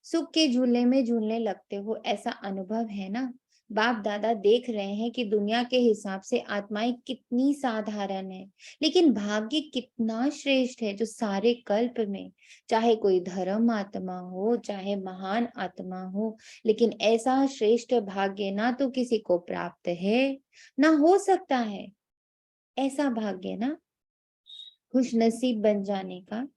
सुख के झूले में झूलने लगते हो, ऐसा अनुभव है ना? बाप दादा देख रहे हैं कि दुनिया के हिसाब से आत्माएं कितनी साधारण है, लेकिन भाग्य कितना श्रेष्ठ है जो सारे कल्प में, चाहे कोई धर्म आत्मा हो चाहे महान आत्मा हो, लेकिन ऐसा श्रेष्ठ भाग्य ना तो किसी को प्राप्त है ना हो सकता है। ऐसा भाग्य ना खुश नसीब बन जाने का,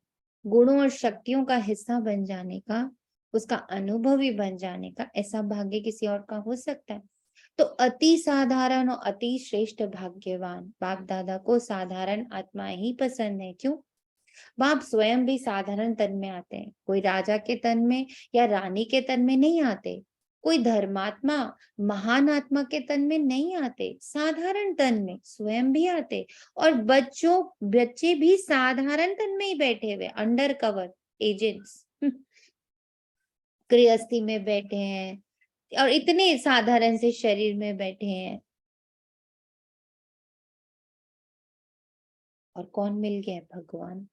गुणों और शक्तियों का हिस्सा बन जाने का, उसका अनुभवी बन जाने का, ऐसा भाग्य किसी और का हो सकता है? तो अति साधारण और अति श्रेष्ठ भाग्यवान बाप दादा को साधारण आत्माएं ही पसंद है। क्यों? बाप स्वयं भी साधारण तन में आते हैं, कोई राजा के तन में या रानी के तन में नहीं आते, कोई धर्मात्मा महान आत्मा के तन में नहीं आते, साधारण तन में स्वयं भी आते। और बच्चे भी साधारण तन में ही बैठे हुए, अंडर कवर एजेंट्स गृहस्थी में बैठे हैं और इतने साधारण से शरीर में बैठे हैं। और कौन मिल गया? भगवान।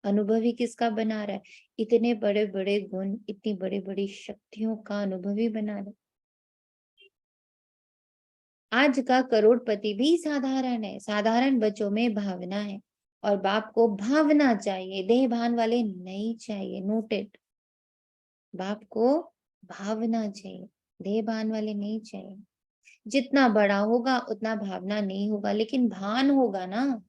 अनुभवी किसका बना रहा है? इतने बड़े बड़े गुण, इतनी बड़ी बड़ी शक्तियों का अनुभवी बना रहा है। आज का करोड़पति भी साधारण है, साधारण बच्चों में भावना है, और बाप को भावना चाहिए, देह भान वाले नहीं चाहिए। नोटेड, बाप को भावना चाहिए, देह भान वाले नहीं चाहिए। जितना बड़ा होगा उतना भावना नहीं होगा, लेकिन भान होगा ना।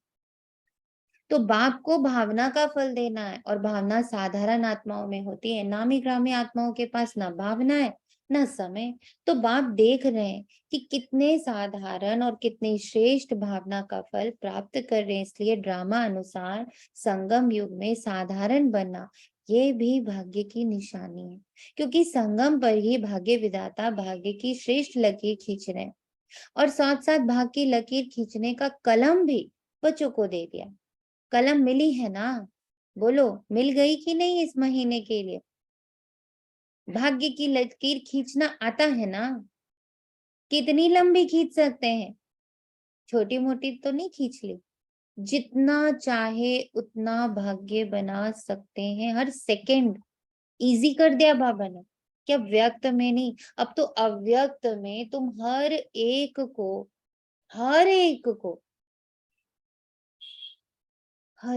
तो बाप को भावना का फल देना है, और भावना साधारण आत्माओं में होती है। नामी ग्रामी आत्माओं के पास ना भावना है ना समय। तो बाप देख रहे हैं कि कितने साधारण और कितने श्रेष्ठ भावना का फल प्राप्त कर रहे हैं। इसलिए ड्रामा अनुसार संगम युग में साधारण बनना ये भी भाग्य की निशानी है, क्योंकि संगम पर ही भाग्य विधाता भाग्य की श्रेष्ठ लकीर खींच रहे हैं। और साथ साथ भाग्य की लकीर खींचने का कलम भी बच्चों को दे दिया। कलम मिली है ना? बोलो, मिल गई कि नहीं इस महीने के लिए? भाग्य की लकीर खींचना आता है ना? कितनी लंबी खींच सकते हैं? छोटी मोटी तो नहीं खींच ली, जितना चाहे उतना भाग्य बना सकते हैं। हर सेकंड इजी कर दिया बाबा ने। क्या व्यक्त में नहीं, अब तो अव्यक्त में तुम हर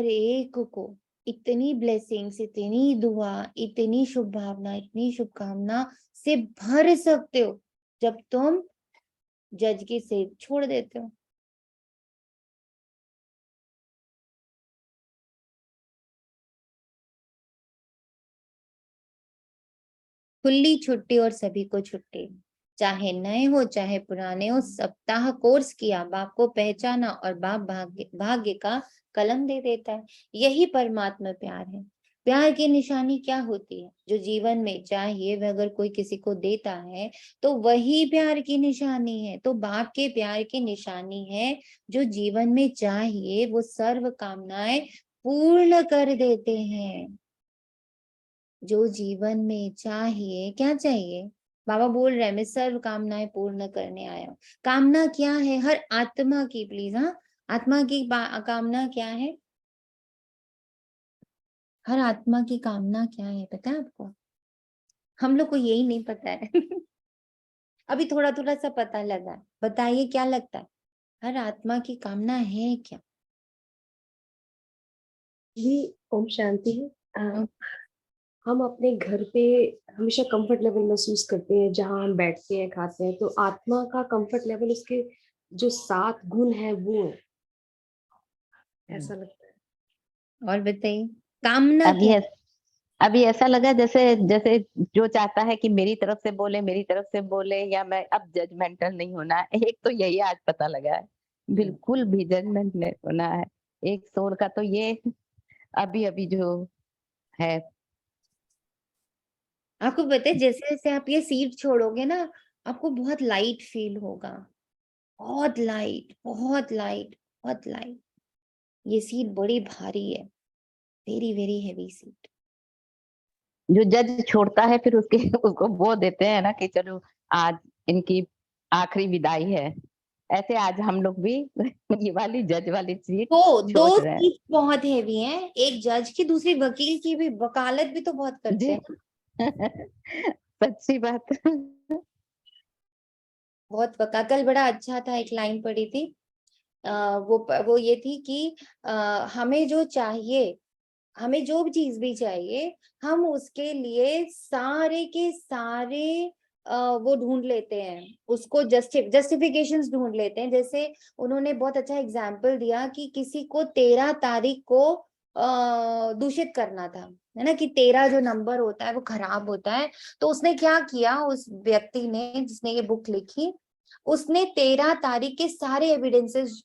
एक को इतनी ब्लेसिंग्स, इतनी दुआ, इतनी शुभ भावना, इतनी शुभकामना से भर सकते हो जब तुम जज की सेध छोड़ देते हो। खुली छुट्टी और सभी को छुट्टी, चाहे नए हो चाहे पुराने हो। सप्ताह कोर्स किया, बाप को पहचाना और बाप भाग्य का कलम दे देता है। यही परमात्मा प्यार है। प्यार की निशानी क्या होती है? जो जीवन में चाहिए वह अगर कोई किसी को देता है तो वही प्यार की निशानी है। तो बाप के प्यार की निशानी है जो जीवन में चाहिए वो सर्व कामनाएं पूर्ण कर देते हैं। जो जीवन में चाहिए, क्या चाहिए? बाबा बोल रहे हैं मैं सर्व कामनाएं पूर्ण करने आया हूँ। कामना क्या है? हर आत्मा की, प्लीज, हाँ, आत्मा की कामना क्या है? हर आत्मा की कामना क्या है पता है आपको? हम लोग को यही नहीं पता है अभी थोड़ा थोड़ा सा पता लगा। बताइए क्या लगता है? हर आत्मा की कामना है क्या? जी, ओम शांति। हम अपने घर पे हमेशा कंफर्ट लेवल महसूस करते हैं जहाँ हम बैठते हैं, खाते हैं, तो आत्मा का कंफर्ट लेवल उसके जो 7 गुण है वो ऐसा लगता है। और बताइए कामना अभी क्या? अभी ऐसा लगा जैसे जैसे जो चाहता है कि मेरी तरफ से बोले, या मैं अब जजमेंटल नहीं होना है। एक तो यही आज पता लगा है, बिल्कुल भी जजमेंट नहीं होना है। एक सोल का तो ये अभी अभी जो है। आपको पता है जैसे जैसे आप ये सीट छोड़ोगे ना, आपको बहुत लाइट फील होगा। बहुत लाइट, बहुत लाइट, बहुत लाइट। ये सीट बड़ी भारी है, वेरी वेरी हैवी सीट। जो जज छोड़ता है फिर उसके उसको वो देते हैं ना कि चलो आज इनकी आखिरी विदाई है। ऐसे आज हम लोग भी ये वाली जज वाली सीट दो छोड़ रहे हैं। सीट बहुत हैवी है, एक जज की, दूसरी वकील की भी। वकालत भी तो बहुत करते जी हैं। सच्ची बात बहुत पक्का। कल बड़ा अच्छा था, एक लाइन पढ़ी थी, वो ये थी कि हमें जो चाहिए, हमें जो भी चीज भी चाहिए, हम उसके लिए सारे के सारे वो ढूंढ लेते हैं, उसको जस्टिफिकेशंस ढूंढ लेते हैं। जैसे उन्होंने बहुत अच्छा एग्जाम्पल दिया कि किसी को 13 तारीख को दूषित करना था, है ना, कि 13 जो नंबर होता है वो खराब होता है। तो उसने क्या किया, उस व्यक्ति ने जिसने ये बुक लिखी, उसने 13 तारीख के सारे एविडेंसेस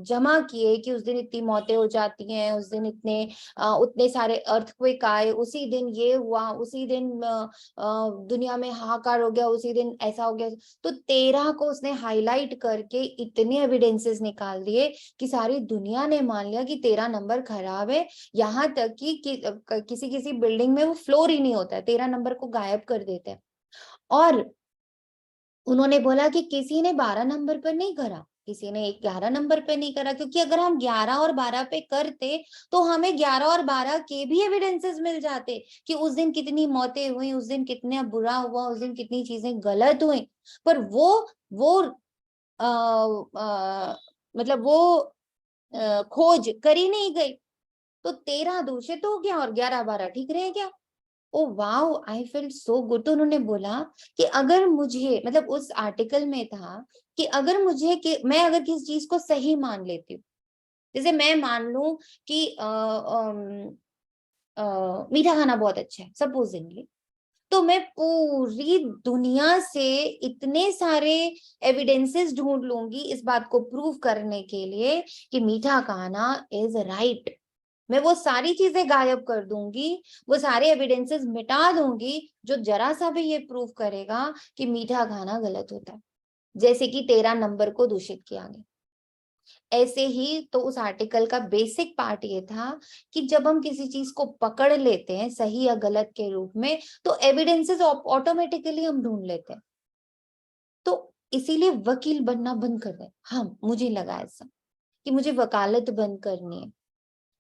जमा किए कि उस दिन इतनी मौतें हो जाती हैं, उस दिन उतने सारे अर्थक्वेक आए, उसी दिन ये हुआ, उसी दिन दुनिया में हाहाकार हो गया, उसी दिन ऐसा हो गया। तो 13 को उसने हाईलाइट करके इतने एविडेंसेस निकाल दिए कि सारी दुनिया ने मान लिया कि 13 नंबर खराब है। यहाँ तक कि किसी किसी बिल्डिंग में वो फ्लोर ही नहीं होता है, 13 नंबर को गायब कर देते हैं। और उन्होंने बोला कि किसी ने 12 नंबर पर नहीं करा, किसी ने 11 नंबर पे नहीं करा, क्योंकि अगर हम 11 और 12 पे करते तो हमें 11 और 12 के भी एविडेंसेस मिल जाते कि उस दिन कितनी मौतें हुई, उस दिन कितना बुरा हुआ, उस दिन कितनी चीजें गलत हुई। पर वो आ, आ, मतलब वो खोज करी नहीं गई। तो 13 दूषित हो गया और 11 12 ठीक रह गया। Oh wow, I feel so good. तो उन्होंने बोला कि अगर मुझे, मतलब उस आर्टिकल में था कि अगर मुझे, कि मैं अगर किसी चीज को सही मान लेती हूँ, जैसे मैं मान लूं कि मीठा खाना बहुत अच्छा है सपोजिंगली, तो मैं पूरी दुनिया से इतने सारे एविडेंसेस ढूंढ लूंगी इस बात को प्रूव करने के लिए कि मीठा खाना इज राइट। मैं वो सारी चीजें गायब कर दूंगी, वो सारे एविडेंसेस मिटा दूंगी जो जरा सा भी ये प्रूव करेगा कि मीठा खाना गलत होता है, जैसे कि 13 नंबर को दूषित किया गया। ऐसे ही तो उस आर्टिकल का बेसिक पार्ट ये था कि जब हम किसी चीज को पकड़ लेते हैं सही या गलत के रूप में, तो एविडेंसेस ऑटोमेटिकली हम ढूंढ लेते हैं। तो इसीलिए वकील बनना बंद कर दें। हाँ, मुझे लगा ऐसा कि मुझे वकालत बंद करनी है।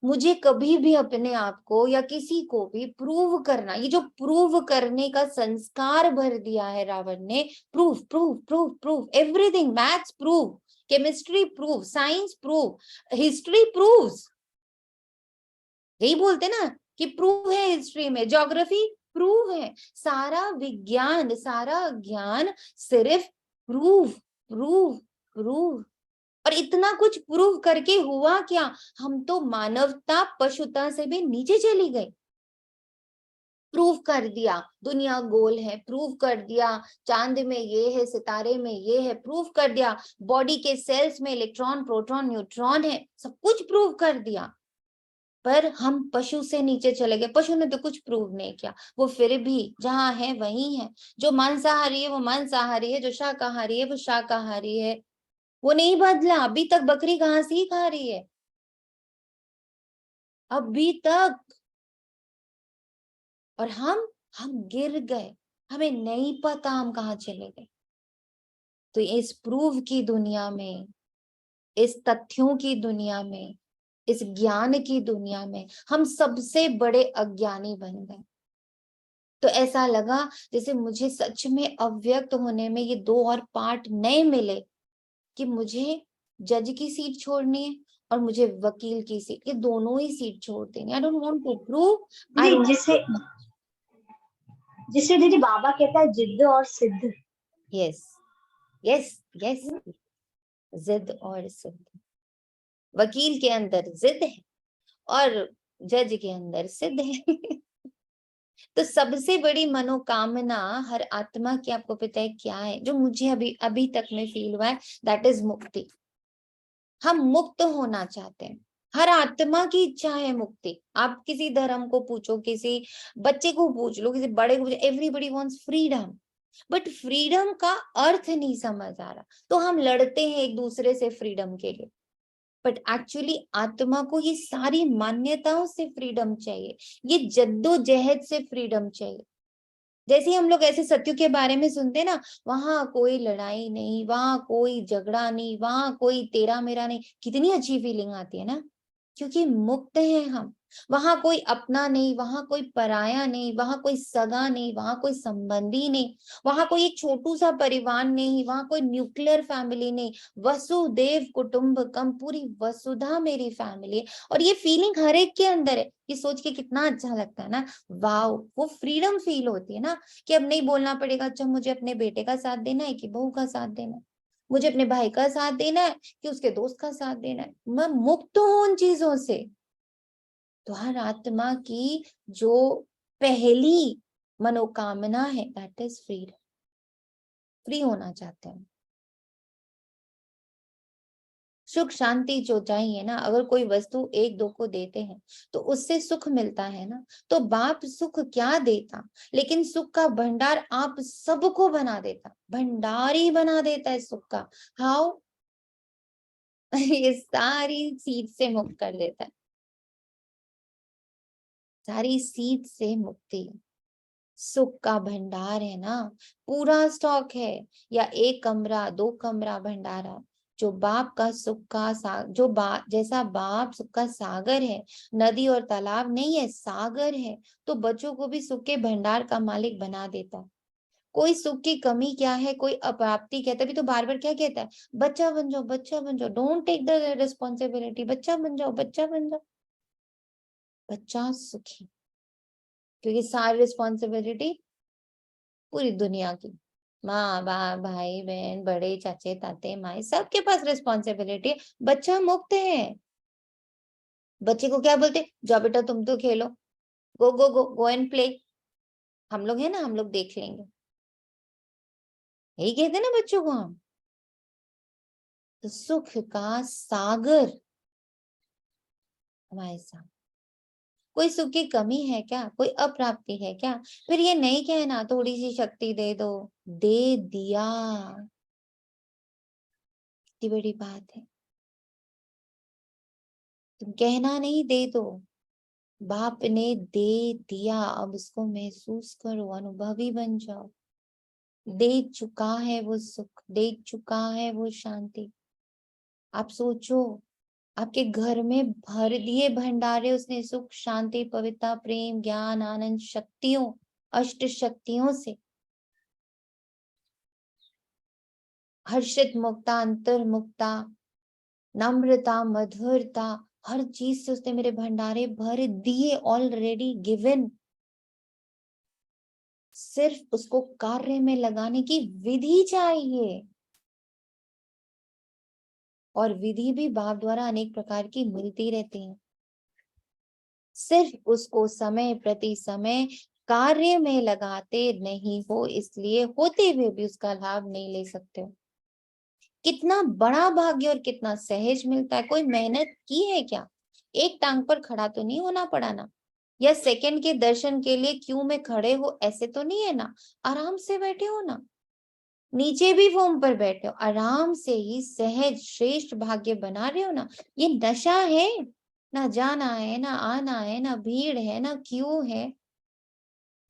मुझे कभी भी अपने आप को या किसी को भी प्रूव करना, ये जो प्रूव करने का संस्कार भर दिया है रावण ने, proof proof proof proof everything, maths prove, chemistry prove, science prove, history proves, यही बोलते ना कि प्रूव है हिस्ट्री में, ज्योग्राफी प्रूव है, सारा विज्ञान, सारा ज्ञान सिर्फ प्रूव प्रूव प्रूव। और इतना कुछ प्रूव करके हुआ क्या, हम तो मानवता पशुता से भी नीचे चली गई। प्रूव कर दिया दुनिया गोल है, प्रूव कर दिया चांद में ये है, सितारे में ये है, प्रूव कर दिया बॉडी के सेल्स में इलेक्ट्रॉन प्रोटॉन न्यूट्रॉन है, सब कुछ प्रूव कर दिया। पर हम पशु से नीचे चले गए। पशु ने तो कुछ प्रूव नहीं किया, वो फिर भी जहां है वहीं है। जो मांसाहारी है वो मांसाहारी है, जो शाकाहारी है वो शाकाहारी है, वो नहीं बदला। अभी तक बकरी घास ही खा रही है, अभी तक। और हम गिर गए, हमें नहीं पता हम कहाँ चले गए। तो इस प्रूव की दुनिया में, इस तथ्यों की दुनिया में, इस ज्ञान की दुनिया में हम सबसे बड़े अज्ञानी बन गए। तो ऐसा लगा जैसे मुझे सच में अव्यक्त होने में ये 2 और पार्ट नए मिले कि मुझे जज की सीट छोड़नी है और मुझे वकील की सीट, ये दोनों ही सीट छोड़ देनी। I don't want to prove, I जिसे जिसे दीदी बाबा कहता है जिद्द और सिद्ध। यस यस यस, जिद और सिद्ध। वकील के अंदर जिद है और जज के अंदर सिद्ध है। तो सबसे बड़ी मनोकामना हर आत्मा की, आपको पता है क्या है, जो मुझे अभी तक में फील हुआ है, दैट इज मुक्ति। हम मुक्त होना चाहते हैं, हर आत्मा की इच्छा है मुक्ति। आप किसी धर्म को पूछो, किसी बच्चे को पूछ लो, किसी बड़े को पूछो, everybody wants freedom. But freedom का अर्थ नहीं समझ आ रहा, तो हम लड़ते हैं एक दूसरे से फ्रीडम के लिए। बट एक्चुअली आत्मा को ये सारी मान्यताओं से फ्रीडम चाहिए, ये जद्दोजहद से फ्रीडम चाहिए। जैसे हम लोग ऐसे सत्यों के बारे में सुनते हैं ना, वहां कोई लड़ाई नहीं, वहां कोई झगड़ा नहीं, वहां कोई तेरा मेरा नहीं, कितनी अच्छी फीलिंग आती है ना, क्योंकि मुक्त हैं हम। वहां कोई अपना नहीं, वहां कोई पराया नहीं, वहां कोई सगा नहीं, वहां कोई संबंधी नहीं, वहां कोई एक छोटू सा परिवार नहीं, वहां कोई न्यूक्लियर फैमिली नहीं। वसुदेव कुटुंबकम, पूरी वसुधा मेरी फैमिली है। और ये फीलिंग हर एक के अंदर है। ये सोच के कितना अच्छा लगता है ना, वाओ, वो फ्रीडम फील होती है ना, कि अब नहीं बोलना पड़ेगा अच्छा मुझे अपने बेटे का साथ देना है कि बहू का साथ देना है, मुझे अपने भाई का साथ देना है कि उसके दोस्त का साथ देना है। मैं मुक्त हूं उन चीजों से। तो हर आत्मा की जो पहली मनोकामना है, दैट इज फ्रीडम। फ्री होना चाहते हैं, सुख शांति जो चाहिए ना। अगर कोई वस्तु एक दो को देते हैं तो उससे सुख मिलता है ना। तो बाप सुख क्या देता, लेकिन सुख का भंडार आप सबको बना देता, भंडारी बना देता है सुख का। हाउ? ये सारी सीट से मुक्त कर देता है, सारी सीट से मुक्ति। सुख का भंडार है ना, पूरा स्टॉक है, या एक कमरा दो कमरा भंडारा। जो बाप का सुख का जो जैसा बाप सुख का सागर है, नदी और तालाब नहीं है, सागर है, तो बच्चों को भी सुख के भंडार का मालिक बना देता है। कोई सुख की कमी क्या है, कोई अप्राप्ति कहता है, भी तो बार बार क्या कहता है, बच्चा बन जाओ, बच्चा बन जाओ, डोंट टेक द रिस्पॉन्सिबिलिटी, बच्चा बन जाओ, बच्चा बन जाओ। बच्चा सुखी, क्योंकि सारी रिस्पॉन्सिबिलिटी पूरी दुनिया की, माँ बाप भाई बहन बड़े चाचे ताते माए सबके पास रिस्पॉन्सिबिलिटी है। बच्चा मुक्त है। बच्चे को क्या बोलते, जाओ बेटा तुम तो खेलो, गो गो गो गो एंड प्ले, हम लोग है ना, हम लोग देख लेंगे, यही कहते हैं ना बच्चों को हम। तो सुख का सागर हमारे साथ। कोई सुख की कमी है क्या, कोई अप्राप्ति है क्या, फिर ये नहीं कहना थोड़ी सी शक्ति दे दो, दे दिया, कितनी बड़ी बात है। तुम कहना नहीं, दे दो, बाप ने दे दिया, अब उसको महसूस करो, अनुभवी बन जाओ। दे चुका है वो सुख, दे चुका है वो शांति। आप सोचो, आपके घर में भर दिए भंडारे उसने, सुख शांति पवित्रता प्रेम ज्ञान आनंद शक्तियों, अष्ट शक्तियों से। हर्षित मुक्ता, अंतर मुक्ता, नम्रता, मधुरता, हर चीज से उसने मेरे भंडारे भर दिए, ऑलरेडी गिवन। सिर्फ उसको कार्य में लगाने की विधि चाहिए, और विधि भी बाप द्वारा अनेक प्रकार की मिलती रहती है। सिर्फ उसको समय प्रति समय कार्य में लगाते नहीं हो, इसलिए होते हुए भी उसका लाभ नहीं ले सकते हो। कितना बड़ा भाग्य और कितना सहज मिलता है। कोई मेहनत की है क्या, एक टांग पर खड़ा तो नहीं होना पड़ा ना, या सेकंड के दर्शन के लिए क्यू में खड़े हो ऐसे तो नहीं है ना, आराम से बैठे हो ना, नीचे भी फॉर्म पर बैठे हो, आराम से ही सहज श्रेष्ठ भाग्य बना रहे हो ना। ये नशा है, ना जाना है ना आना है, ना भीड़ है ना क्यू है,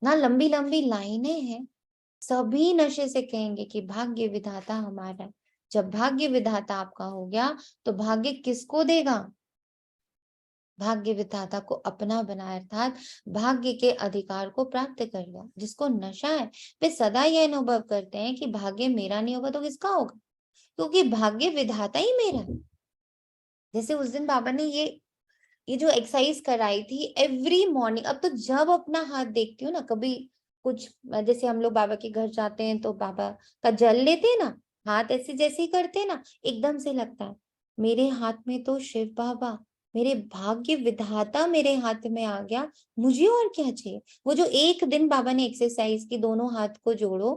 ना लंबी लंबी लाइनें हैं। सभी नशे से कहेंगे कि भाग्य विधाता हमारा है। जब भाग्य विधाता आपका हो गया तो भाग्य किसको देगा, भाग्य विधाता को अपना बनाया, अर्थात भाग्य के अधिकार को प्राप्त कर लिया। जिसको नशा है वे सदा यह अनुभव करते हैं कि भाग्य मेरा नहीं होगा तो किसका होगा, क्योंकि भाग्य विधाता ही मेरा है। जैसे उस दिन बाबा ने ये जो एक्सरसाइज कराई थी एवरी मॉर्निंग, अब तो जब अपना हाथ देखती हूँ ना, कभी कुछ जैसे हम लोग बाबा के घर जाते हैं तो बाबा का जल लेते हैं ना, हाथ ऐसे जैसे ही करते हैं ना, एकदम से लगता है मेरे हाथ में तो शिव बाबा, मेरे भाग्य विधाता मेरे हाथ में आ गया, मुझे और क्या चाहिए। वो जो एक दिन बाबा ने एक्सरसाइज की, दोनों हाथ को जोड़ो,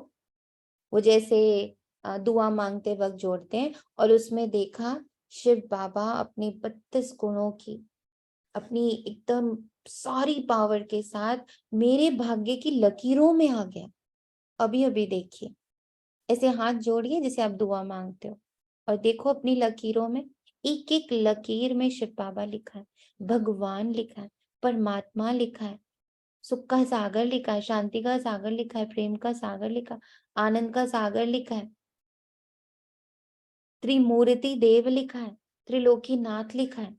वो जैसे दुआ मांगते वक्त जोड़ते हैं, और उसमें देखा शिव बाबा अपनी 32 गुणों की, अपनी एकदम सारी पावर के साथ मेरे भाग्य की लकीरों में आ गया। अभी अभी देखिए, ऐसे हाथ जोड़िए जैसे आप दुआ मांगते हो, और देखो अपनी लकीरों में, एक एक लकीर में शिव बाबा लिखा है, भगवान लिखा है, परमात्मा लिखा है, सुख का सागर लिखा है, शांति का सागर लिखा है, प्रेम का सागर लिखा है, आनंद का सागर लिखा है, त्रिमूर्ति देव लिखा है, त्रिलोकी नाथ लिखा है,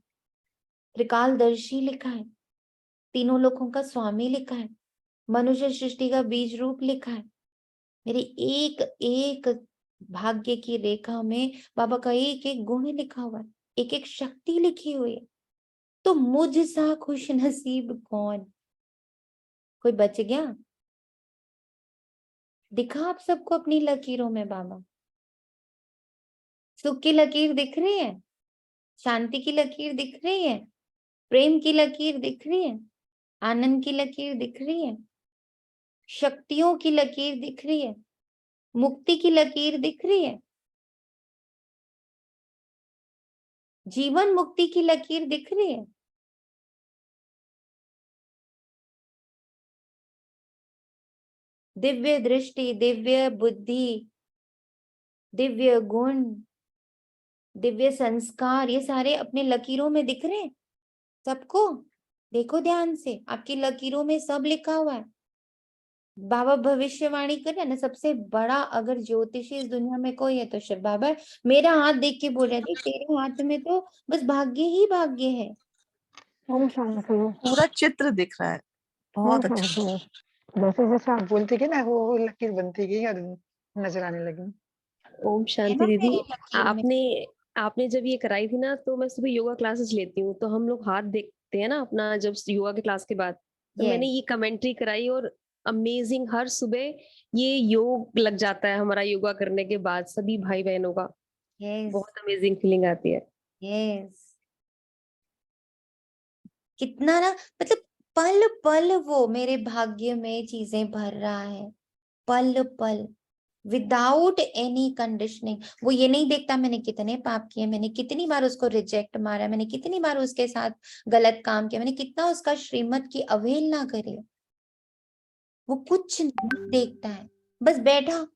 त्रिकालदर्शी लिखा है, तीनों लोकों का स्वामी लिखा है, मनुष्य सृष्टि का बीज रूप लिखा है। मेरे एक एक भाग्य की रेखा में बाबा का एक एक गुण लिखा हुआ है, एक एक शक्ति लिखी हुई है। तो मुझ सा खुश नसीब कौन? कोई बच गया? दिखा आप सबको अपनी लकीरों में बाबा? सुख की लकीर दिख रही है, शांति की लकीर दिख रही है, प्रेम की लकीर दिख रही है, आनंद की लकीर दिख रही है, शक्तियों की लकीर दिख रही है, मुक्ति की लकीर दिख रही है, जीवन मुक्ति की लकीर दिख रही है। दिव्य दृष्टि, दिव्य बुद्धि, दिव्य गुण, दिव्य संस्कार, ये सारे अपने लकीरों में दिख रहे हैं सबको। देखो ध्यान से, आपकी लकीरों में सब लिखा हुआ है। बाबा भविष्यवाणी करे ना, सबसे बड़ा अगर ज्योतिषी इस दुनिया में कोई है तो शिव बाबा है। मेरा हाथ देख के बोल रहे थे, तेरे हाथ में तो बस भाग्य ही भाग्य है। ओम शांति। पूरा चित्र दिख रहा है, बहुत अच्छा। जैसे जैसे आप बोलते गए ना, वो लकीर बनती गई और नजर आने लगी। ओम है शांति ना दीदी। मेरी लकीर में? आपने आपने जब ये कराई थी ना, तो मैं सुबह योगा क्लासेस लेती हूँ, तो हम लोग हाथ देखते हैं ना अपना, जब योगा के क्लास के बाद, तो मैंने यस ये कमेंट्री कराई और अमेजिंग, हर सुबह ये योग लग जाता है हमारा योगा करने के बाद सभी भाई बहनों का। यस बहुत अमेजिंग फीलिंग आती है। यस। कितना ना, मतलब पल पल वो मेरे भाग्य में चीजें भर रहा है, पल पल, विदाउट एनी कंडीशनिंग। वो ये नहीं देखता मैंने कितने पाप किए, मैंने कितनी बार उसको रिजेक्ट मारा, मैंने कितनी बार उसके साथ गलत काम किया, मैंने कितना उसका श्रीमत की अवहेलना करी। वो कुछ नहीं देखता है, बस बैठा।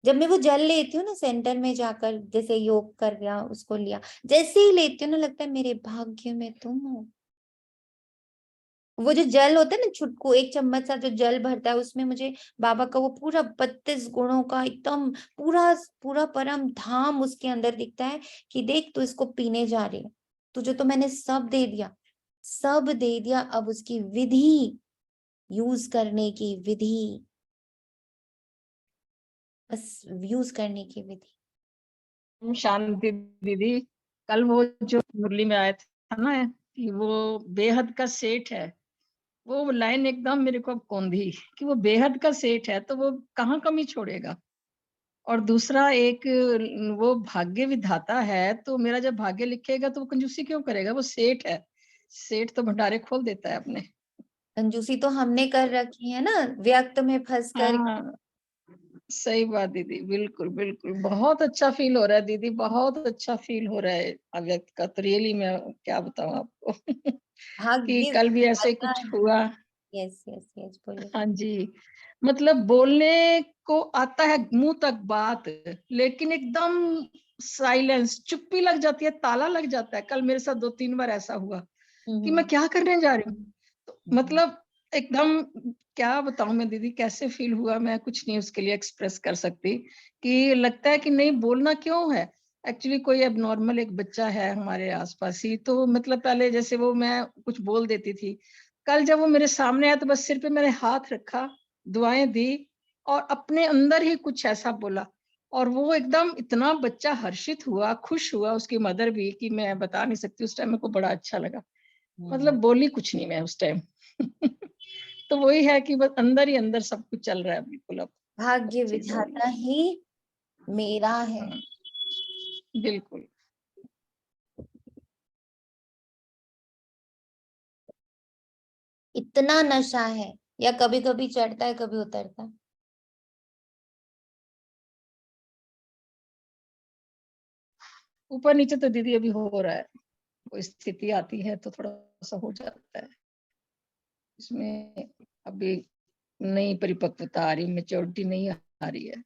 जब मैं वो जल लेती हूँ ना सेंटर में जाकर, जैसे योग कर लिया, उसको लिया, जैसे ही लेती हूँ ना, लगता है मेरे भाग्य में तुम हो। वो जो जल होता है ना, छुटकू एक चम्मच सा जो जल भरता है, उसमें मुझे बाबा का वो पूरा 32 गुणों का एकदम पूरा पूरा परम धाम उसके अंदर दिखता है कि देख तू इसको पीने जा रही है, तुझे तो मैंने सब दे दिया, सब दे दिया। अब उसकी विधि, यूज करने की विधि, बस यूज करने की विधि। ओम शांति दीदी। कल वो जो मुरली में आया था ना कि वो बेहद का सेठ है, वो लाइन एकदम मेरे को कौंधी कि वो बेहद का सेठ है तो वो कहाँ कमी छोड़ेगा। और दूसरा एक, वो भाग्य विधाता है, तो मेरा जब भाग्य लिखेगा तो वो कंजूसी क्यों करेगा? वो सेठ है, सेठ तो भंडारे खोल देता है अपने। कंजूसी तो हमने कर रखी है ना, व्यक्त में फंस कर। हाँ, सही बात दीदी, बिल्कुल बिल्कुल। बहुत अच्छा फील हो रहा है दीदी, बहुत अच्छा फील हो रहा है अव्यक्त का, तो रियली मैं क्या बताऊं आपको कि भाग्य कल भी ऐसे विधाता कुछ है। हुआ। यस यस यस, बोलिए। हाँ जी, मतलब बोलने को आता है मुंह तक बात, लेकिन एकदम साइलेंस, चुप्पी लग जाती है, ताला लग जाता है। कल मेरे साथ 2-3 बार ऐसा हुआ कि मैं क्या करने जा रही हूँ, तो मतलब एकदम क्या बताऊं मैं दीदी, कैसे फील हुआ, मैं कुछ नहीं उसके लिए एक्सप्रेस कर सकती। कि लगता है कि नहीं बोलना क्यों है। एक्चुअली कोई अब नॉर्मल एक बच्चा है हमारे आसपास ही, तो मतलब पहले जैसे वो मैं कुछ बोल देती थी, कल जब वो मेरे सामने आया तो बस सिर पे मैंने हाथ रखा, दुआएं दी और अपने अंदर ही कुछ ऐसा बोला। और वो एकदम इतना बच्चा हर्षित हुआ, खुश हुआ, उसकी मदर भी, कि मैं बता नहीं सकती। उस टाइम मेरे को बड़ा अच्छा लगा, मतलब बोली कुछ नहीं मैं उस टाइम तो वही है कि बस अंदर ही अंदर सब कुछ चल रहा है बिल्कुल। अब भाग्य चीजें हो रही विधाता ही मेरा है। हैं। बिल्कुल। इतना नशा है, या कभी कभी चढ़ता है कभी उतरता है। ऊपर नीचे तो दीदी अभी हो रहा है, कोई स्थिति आती है तो थोड़ा सा हो जाता है इसमें। अभी नई परिपक्वता आ रही, मेच्योरिटी नहीं आ रही है।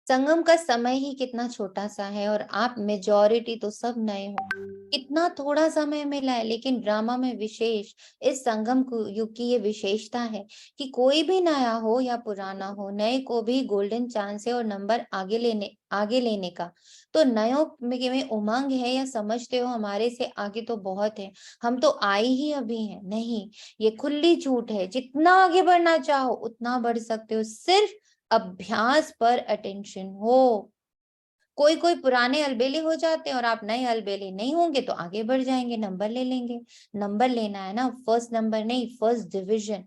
संगम का समय ही कितना छोटा सा है और आप मेजॉरिटी तो सब नए हो। कितना थोड़ा समय मिला है, लेकिन ड्रामा में विशेष इस संगम युग की ये विशेषता है कि कोई भी नया हो या पुराना हो, नए को भी गोल्डन चांस है और नंबर आगे लेने का। तो नयों में उमंग है या समझते हो हमारे से आगे तो बहुत है, हम तो आए ही अभी हैं। नहीं, ये खुली छूट है, जितना आगे बढ़ना चाहो उतना बढ़ सकते हो, सिर्फ अभ्यास पर अटेंशन हो। कोई पुराने अलबेले हो जाते हैं और आप नए अलबेले नहीं होंगे तो आगे बढ़ जाएंगे, नंबर ले लेंगे। नंबर लेना है ना, फर्स्ट नंबर नहीं, फर्स्ट डिवीजन।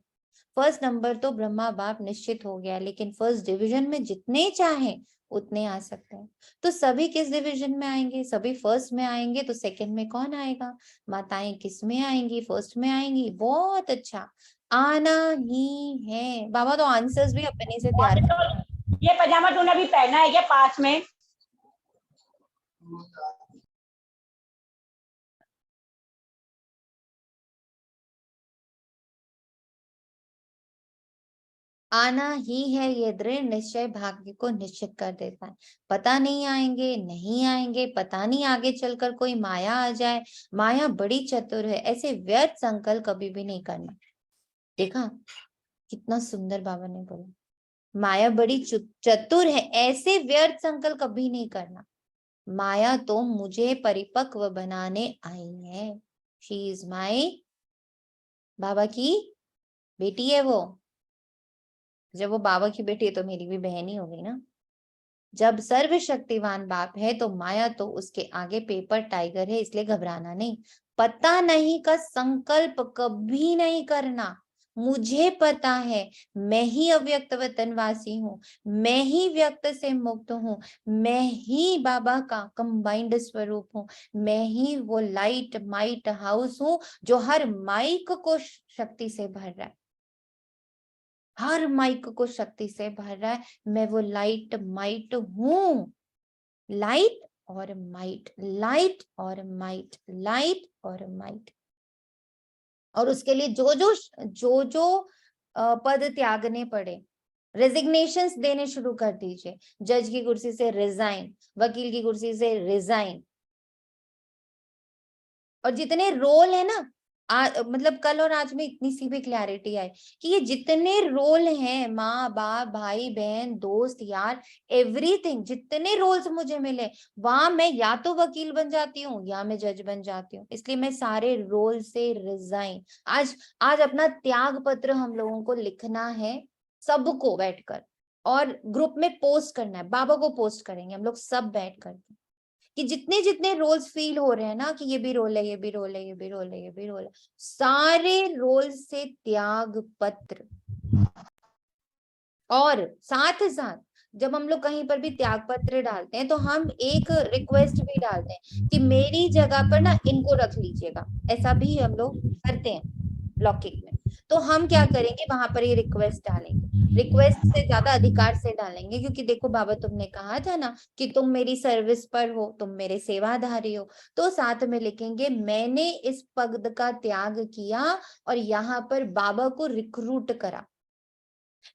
फर्स्ट नंबर तो ब्रह्मा बाप निश्चित हो गया, लेकिन फर्स्ट डिवीजन में जितने चाहें उतने आ सकते हैं। तो सभी किस डिवीजन में आएंगे? सभी फर्स्ट में आएंगे, तो सेकंड में कौन आएगा? माताएं किस में आएंगी? फर्स्ट में आएंगी। बहुत अच्छा, आना ही है। बाबा तो आंसर्स भी अपने से तैयार कर। ये पजामा तूने अभी पहना है क्या पास में? आना ही है, ये दृढ़ निश्चय भाग्य को निश्चित कर देता है। पता नहीं आएंगे, नहीं आएंगे, पता नहीं आगे चलकर कोई माया आ जाए। माया बड़ी चतुर है, ऐसे व्यर्थ संकल्प कभी भी नहीं करना। देखा कितना सुंदर बाबा ने बोला, माया बड़ी चतुर है, ऐसे व्यर्थ संकल्प कभी नहीं करना। माया तो मुझे परिपक्व बनाने आई है। शी इज माई, बाबा की बेटी है वो। जब वो बाबा की बेटी है तो मेरी भी बहन ही हो गई ना। जब सर्वशक्तिवान बाप है तो माया तो उसके आगे पेपर टाइगर है, इसलिए घबराना नहीं। पता नहीं का संकल्प कभी नहीं करना। मुझे पता है, मैं ही अव्यक्त वतनवासी हूँ, मैं ही व्यक्त से मुक्त हूँ, मैं ही बाबा का कंबाइंड स्वरूप हूँ, मैं ही वो लाइट माइट हाउस हूँ जो हर माइक को शक्ति से भर रहा है, हर माइक को शक्ति से भर रहा है। मैं वो लाइट माइट हूँ। लाइट और माइट, लाइट और माइट, लाइट और माइट। और उसके लिए जो पद त्यागने पड़े, रेजिग्नेशंस देने शुरू कर दीजिए। जज की कुर्सी से रिजाइन, वकील की कुर्सी से रिजाइन। और जितने रोल है ना, मतलब कल और आज में इतनी सी भी क्लैरिटी आई कि ये जितने रोल हैं, माँ बाप भाई बहन दोस्त यार एवरीथिंग, जितने रोल्स मुझे मिले वहां मैं या तो वकील बन जाती हूँ या मैं जज बन जाती हूँ। इसलिए मैं सारे रोल से रिजाइन। आज अपना त्याग पत्र हम लोगों को लिखना है, सबको बैठकर, और ग्रुप में पोस्ट करना है। बाबा को पोस्ट करेंगे हम लोग सब बैठ करके कि जितने जितने रोल्स फील हो रहे हैं ना कि ये भी रोल है, ये भी रोल है, ये भी रोल है, ये भी रोल है, सारे रोल से त्याग पत्र। और साथ ही साथ जब हम लोग कहीं पर भी त्याग पत्र डालते हैं तो हम एक रिक्वेस्ट भी डालते हैं कि मेरी जगह पर ना इनको रख लीजिएगा। ऐसा भी हम लोग करते हैं लौकिक में। तो हम क्या करेंगे, वहां पर ये रिक्वेस्ट डालेंगे। रिक्वेस्ट से ज्यादा अधिकार से डालेंगे, क्योंकि देखो बाबा तुमने कहा था ना कि तुम मेरी सर्विस पर हो, तुम मेरे सेवाधारी हो। तो साथ में लिखेंगे मैंने इस पद का त्याग किया और यहाँ पर बाबा को रिक्रूट करा।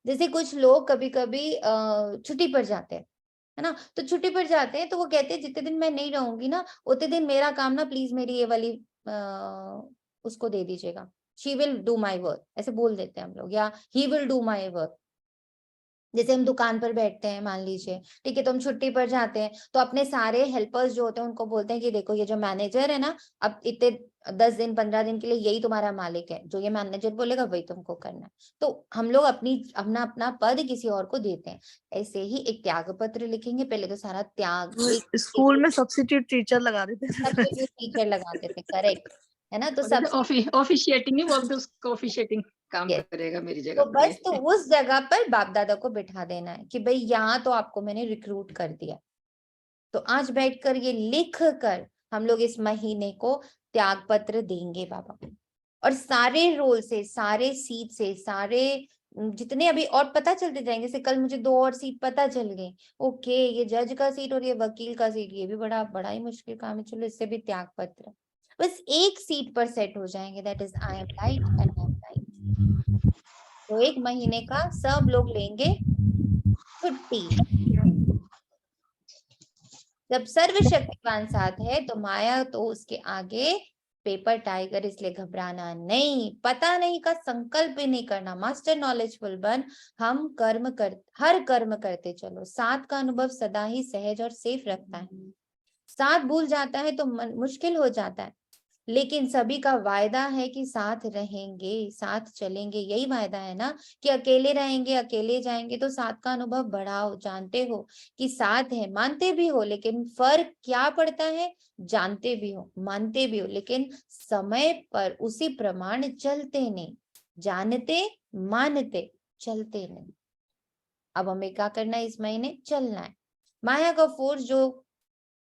जैसे कुछ लोग कभी कभी छुट्टी पर जाते हैं, है ना, तो छुट्टी पर जाते हैं तो वो कहते हैं जितने दिन मैं नहीं रहूंगी ना उतने दिन मेरा काम ना प्लीज मेरी ये वाली उसको दे दीजिएगा, she will do my work, ऐसे बोल देते हैं हम लोग, या he will do my work. जैसे हम दुकान पर बैठते हैं मान लीजिए, ठीक है, तो हम छुट्टी पर जाते हैं तो अपने सारे हेल्पर्स जो होते हैं उनको बोलते हैं कि देखो ये जो मैनेजर है ना, अब इतने 10 दिन 15 दिन के लिए यही तुम्हारा मालिक है, जो ये मैनेजर बोलेगा वही तुमको करना है। तो हम लोग अपना अपना पद किसी और को देते हैं। ऐसे ही एक त्याग पत्र लिखेंगे, पहले तो सारा त्याग, स्कूल में सब्स्टिट्यूट टीचर लगा देते थे। सब्स्टिट्यूट टीचर लगा देते, करेक्ट है ना। तो सब ऑफिशिएटिंग ही बोलते, उसको ऑफिशिएटिंग काम करेगा मेरी जगह तो बस तो उस जगह पर बाप दादा को बिठा देना है कि भाई यहाँ तो आपको मैंने रिक्रूट कर दिया। तो आज बैठकर ये लिख कर हम लोग इस महीने को त्याग पत्र देंगे बाबा को, और सारे रोल से, सारे सीट से, सारे जितने अभी और पता चलते जाएंगे। जैसे कल मुझे 2 और सीट पता चल गई, ओके ये जज का सीट और ये वकील का सीट, ये भी बड़ा ही मुश्किल काम है, चलो इससे भी त्याग पत्र। बस एक सीट पर सेट हो जाएंगे, that is I am light and I am light. तो 1 महीने का सब लोग लेंगे छुट्टी, जब सर्वशक्तिमान साथ है तो माया तो उसके आगे पेपर टाइगर, इसलिए घबराना नहीं, पता नहीं का संकल्प भी नहीं करना, मास्टर नॉलेजफुल बन, हम हर कर्म करते चलो। साथ का अनुभव सदा ही सहज और सेफ रखता है। साथ भूल जाता है तो मुश्किल हो जाता है, लेकिन सभी का वायदा है कि साथ रहेंगे, साथ चलेंगे, यही वायदा है ना, कि अकेले रहेंगे, अकेले जाएंगे तो साथ का अनुभव बढ़ाओ। जानते हो कि साथ है, मानते भी हो, लेकिन फर्क क्या पड़ता है, जानते भी हो, मानते भी हो, लेकिन समय पर उसी प्रमाण चलते नहीं, जानते मानते चलते नहीं। अब हमें क्या करना है, इस महीने चलना है। माया का फोर्स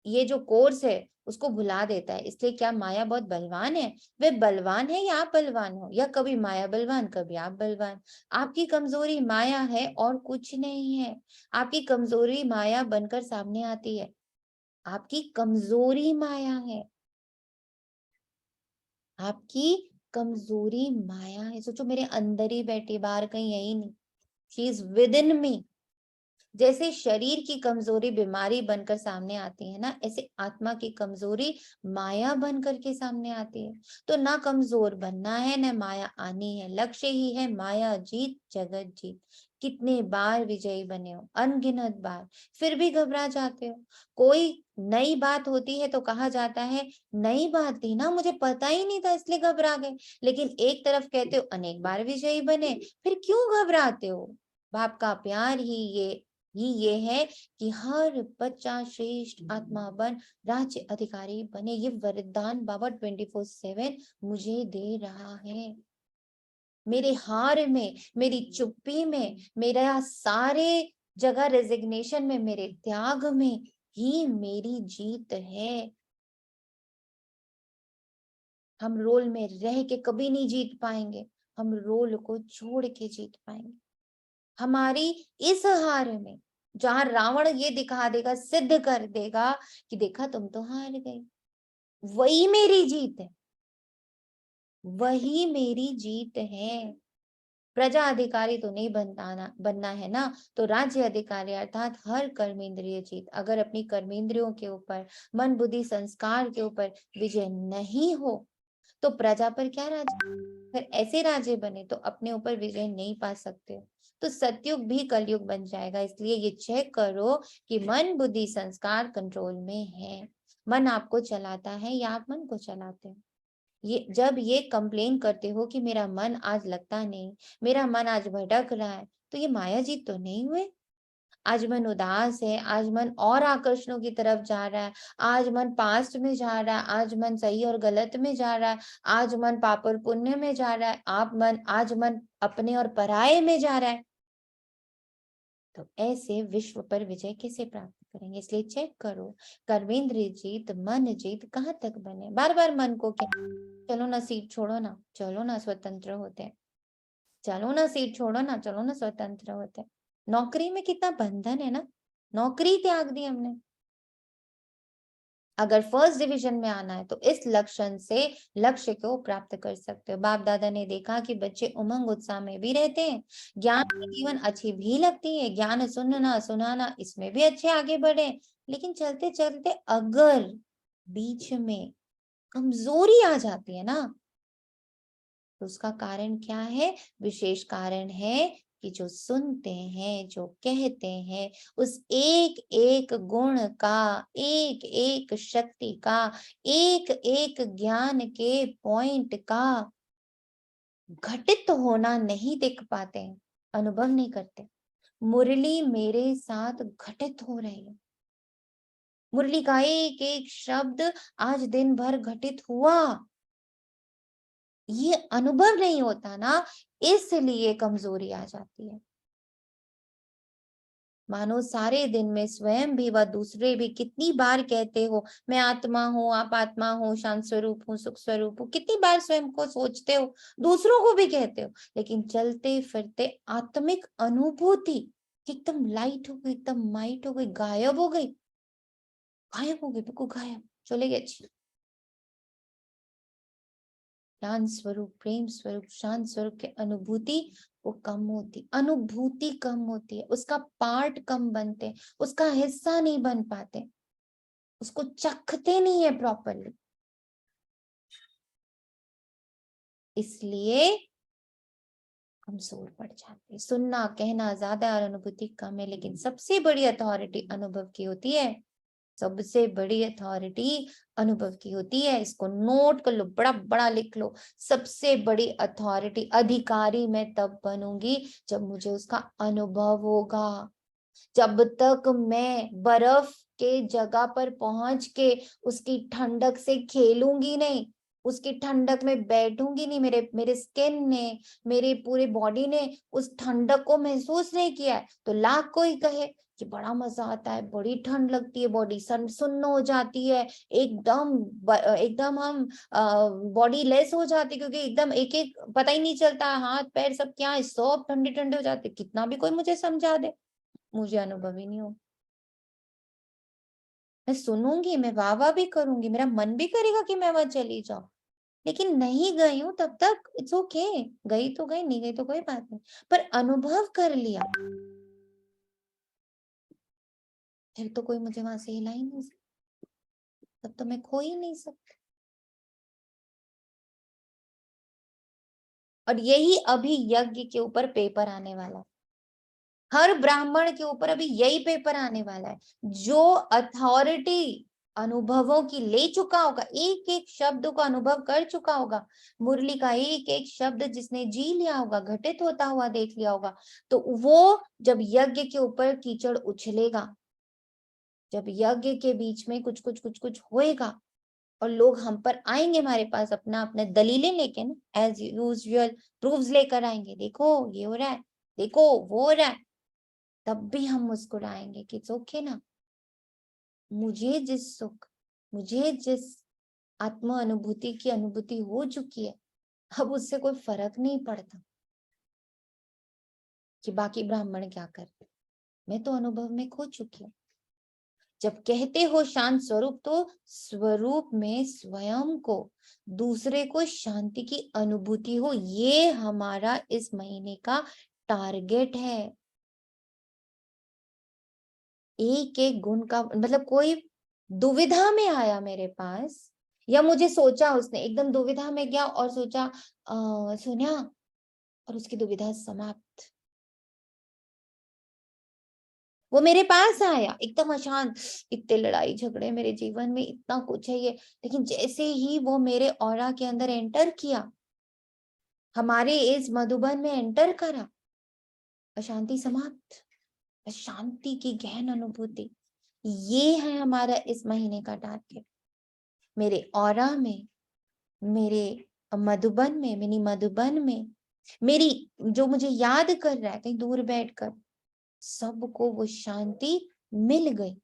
ये जो कोर्स है उसको भुला देता है, इसलिए क्या माया बहुत बलवान है? वे बलवान है या आप बलवान हो, या कभी माया बलवान कभी आप बलवान। आपकी कमजोरी माया है और कुछ नहीं है। आपकी कमजोरी माया बनकर सामने आती है, आपकी कमजोरी माया है, आपकी कमजोरी माया है। सोचो मेरे अंदर ही बैठी, बाहर कहीं यही नहीं, शी इज विद इन मी। जैसे शरीर की कमजोरी बीमारी बनकर सामने आती है ना, ऐसे आत्मा की कमजोरी माया बनकर के सामने आती है। तो ना कमजोर बनना है, ना माया आनी है, लक्ष्य ही है माया जीत जगत जीत। कितने बार विजयी बने हो, अनगिनत बार, फिर भी घबरा जाते हो। कोई नई बात होती है तो कहा जाता है नई बात थी ना, मुझे पता ही नहीं था इसलिए घबरा गए। लेकिन एक तरफ कहते हो अनेक बार विजयी बने, फिर क्यों घबराते हो? बाप का प्यार ही ये है कि हर बच्चा श्रेष्ठ आत्मा बन राज्य अधिकारी बने। ये वरदान बाबा 24/7 मुझे दे रहा है। मेरे हार में, मेरी चुप्पी में, मेरा सारे जगह रेजिग्नेशन में, मेरे त्याग में ही मेरी जीत है। हम रोल में रह के कभी नहीं जीत पाएंगे, हम रोल को छोड़ के जीत पाएंगे। हमारी इस हार में, जहां रावण ये दिखा देगा, सिद्ध कर देगा कि देखा तुम तो हार गए, वही मेरी जीत है, वही मेरी जीत है। प्रजा अधिकारी तो नहीं बनना है ना, तो राज्य अधिकारी अर्थात हर कर्मेंद्रिय जीत। अगर अपनी कर्मेंद्रियों के ऊपर, मन बुद्धि संस्कार के ऊपर विजय नहीं हो तो प्रजा पर क्या राज्य? फिर ऐसे राज्य बने तो अपने ऊपर विजय नहीं पा सकते हो, तो सतयुग भी कलयुग बन जाएगा। इसलिए ये चेक करो कि मन बुद्धि संस्कार कंट्रोल में है। मन आपको चलाता है या आप मन को चलाते हो? ये जब ये कंप्लेन करते हो कि मेरा मन आज लगता नहीं, मेरा मन आज भटक रहा है, तो ये माया जीत तो नहीं हुए। आज मन उदास है, आज मन और आकर्षणों की तरफ जा रहा है, आज मन पास्ट में जा रहा है, आज मन सही और गलत में जा रहा है, आज मन पाप और पुण्य में जा रहा है, आज मन अपने और पराये में जा रहा है। तो ऐसे विश्व पर विजय कैसे प्राप्त करेंगे? इसलिए चेक करो, कर्मेंद्रिय जीत, मन जीत कहाँ तक बने। बार बार मन को क्या, चलो ना सीट छोड़ो ना, चलो ना स्वतंत्र होते हैं, चलो ना सीट छोड़ो ना, चलो ना स्वतंत्र होते हैं। नौकरी में कितना बंधन है ना, नौकरी त्याग दी हमने। अगर फर्स्ट डिवीजन में आना है तो इस लक्षण से लक्ष्य को प्राप्त कर सकते हो। बाप दादा ने देखा कि बच्चे उमंग उत्साह में भी रहते हैं, ज्ञान की जीवन अच्छी भी लगती है, ज्ञान सुनना सुनाना इसमें भी अच्छे आगे बढ़े, लेकिन चलते चलते अगर बीच में कमजोरी आ जाती है ना, तो उसका कारण क्या है? विशेष कारण है कि जो सुनते हैं, जो कहते हैं, उस एक एक गुण का, एक एक शक्ति का, एक एक ज्ञान के पॉइंट का घटित होना नहीं देख पाते हैं, अनुभव नहीं करते। मुरली मेरे साथ घटित हो रही है, मुरली का एक एक शब्द आज दिन भर घटित हुआ, ये अनुभव नहीं होता ना, इसलिए कमजोरी आ जाती है। मानो सारे दिन में स्वयं भी व दूसरे भी कितनी बार कहते हो मैं आत्मा हूँ, आप आत्मा हो, शांत स्वरूप हूँ, सुख स्वरूप हूँ, कितनी बार स्वयं को सोचते हो, दूसरों को भी कहते हो, लेकिन चलते फिरते आत्मिक अनुभूति एकदम लाइट हो गई, एकदम माइट हो गई, गायब हो गई, गायब हो गई, बिल्कुल गायब, चले गए। ज्ञान स्वरूप, प्रेम स्वरूप, शांत स्वरूप की अनुभूति वो कम होती, अनुभूति कम होती है, उसका पार्ट कम बनते, उसका हिस्सा नहीं बन पाते। उसको चखते नहीं है प्रॉपरली। इसलिए कमजोर पड़ जाते हैं। सुनना कहना ज्यादा और अनुभूति कम है, लेकिन सबसे बड़ी अथॉरिटी अनुभव की होती है। सबसे बड़ी अथॉरिटी अनुभव की होती है। इसको नोट कर लो, बड़ा बड़ा लिख लो। सबसे बड़ी अथॉरिटी, अधिकारी मैं तब बनूंगी जब मुझे उसका अनुभव होगा। जब तक मैं बर्फ के जगह पर पहुंच के उसकी ठंडक से खेलूंगी नहीं, उसकी ठंडक में बैठूंगी नहीं, मेरे स्किन ने, मेरे पूरे बॉडी ने उस ठंडक को महसूस नहीं किया है, तो लाख कोई कहे कि बड़ा मजा आता है, बड़ी ठंड लगती है, बॉडी सुन्न हो जाती है, एकदम हम बॉडी लेस हो जाती है, क्योंकि एकदम एक एक पता ही नहीं चलता, हाथ पैर सब क्या है, सब ठंडे ठंडे हो जाते। कितना भी कोई मुझे समझा दे, मुझे अनुभव ही नहीं हो। मैं सुनूंगी, मैं वाह वाह भी करूंगी, मेरा मन भी करेगा कि मैं वहां चली जाऊं, लेकिन नहीं गई हूं तब तक इट्स ओके। गई तो गई, नहीं गई तो कोई बात नहीं, पर अनुभव कर लिया फिर तो कोई मुझे वहां से हिला ही नहीं सकता, तब तो मैं खो ही नहीं सकती। और यही अभी यज्ञ के ऊपर पेपर आने वाला है। हर ब्राह्मण के ऊपर अभी यही पेपर आने वाला है। जो अथॉरिटी अनुभवों की ले चुका होगा, एक एक शब्द को अनुभव कर चुका होगा, मुरली का एक एक शब्द जिसने जी लिया होगा, घटित होता हुआ देख लिया होगा, तो वो जब यज्ञ के ऊपर कीचड़ उछलेगा, जब यज्ञ के बीच में कुछ कुछ कुछ कुछ होएगा और लोग हम पर आएंगे, हमारे पास अपना अपने दलीलें लेके ना, एज यूजुअल प्रूफ्स लेकर आएंगे, देखो ये हो रहा है, देखो वो हो रहा है, तब भी हम मुस्कुराएंगे कि इट्स ओके ना। मुझे जिस सुख, मुझे जिस आत्म अनुभूति की अनुभूति हो चुकी है, अब उससे कोई फर्क नहीं पड़ता कि बाकी ब्राह्मण क्या करते, मैं तो अनुभव में खो चुकी हूँ। जब कहते हो शांत स्वरूप, तो स्वरूप में स्वयं को, दूसरे को शांति की अनुभूति हो, ये हमारा इस महीने का टारगेट है। एक एक गुण का मतलब, कोई दुविधा में आया मेरे पास, या मुझे सोचा उसने, एकदम दुविधा में गया और सोचा सोनिया, और उसकी दुविधा समाप्त। वो मेरे पास आया एकदम अशांत, इतने लड़ाई झगड़े मेरे जीवन में, इतना कुछ है ये, लेकिन जैसे ही वो मेरे ऑरा के अंदर एंटर किया, हमारे इस मधुबन में एंटर करा, अशांति समाप्त। शांति की गहन अनुभूति, ये है हमारा इस महीने का टारगेट। मेरे ऑरा में, मेरे मधुबन में, मिनी मधुबन में, मेरी जो मुझे याद कर रहा है कहीं दूर बैठकर, सबको वो शांति मिल गई।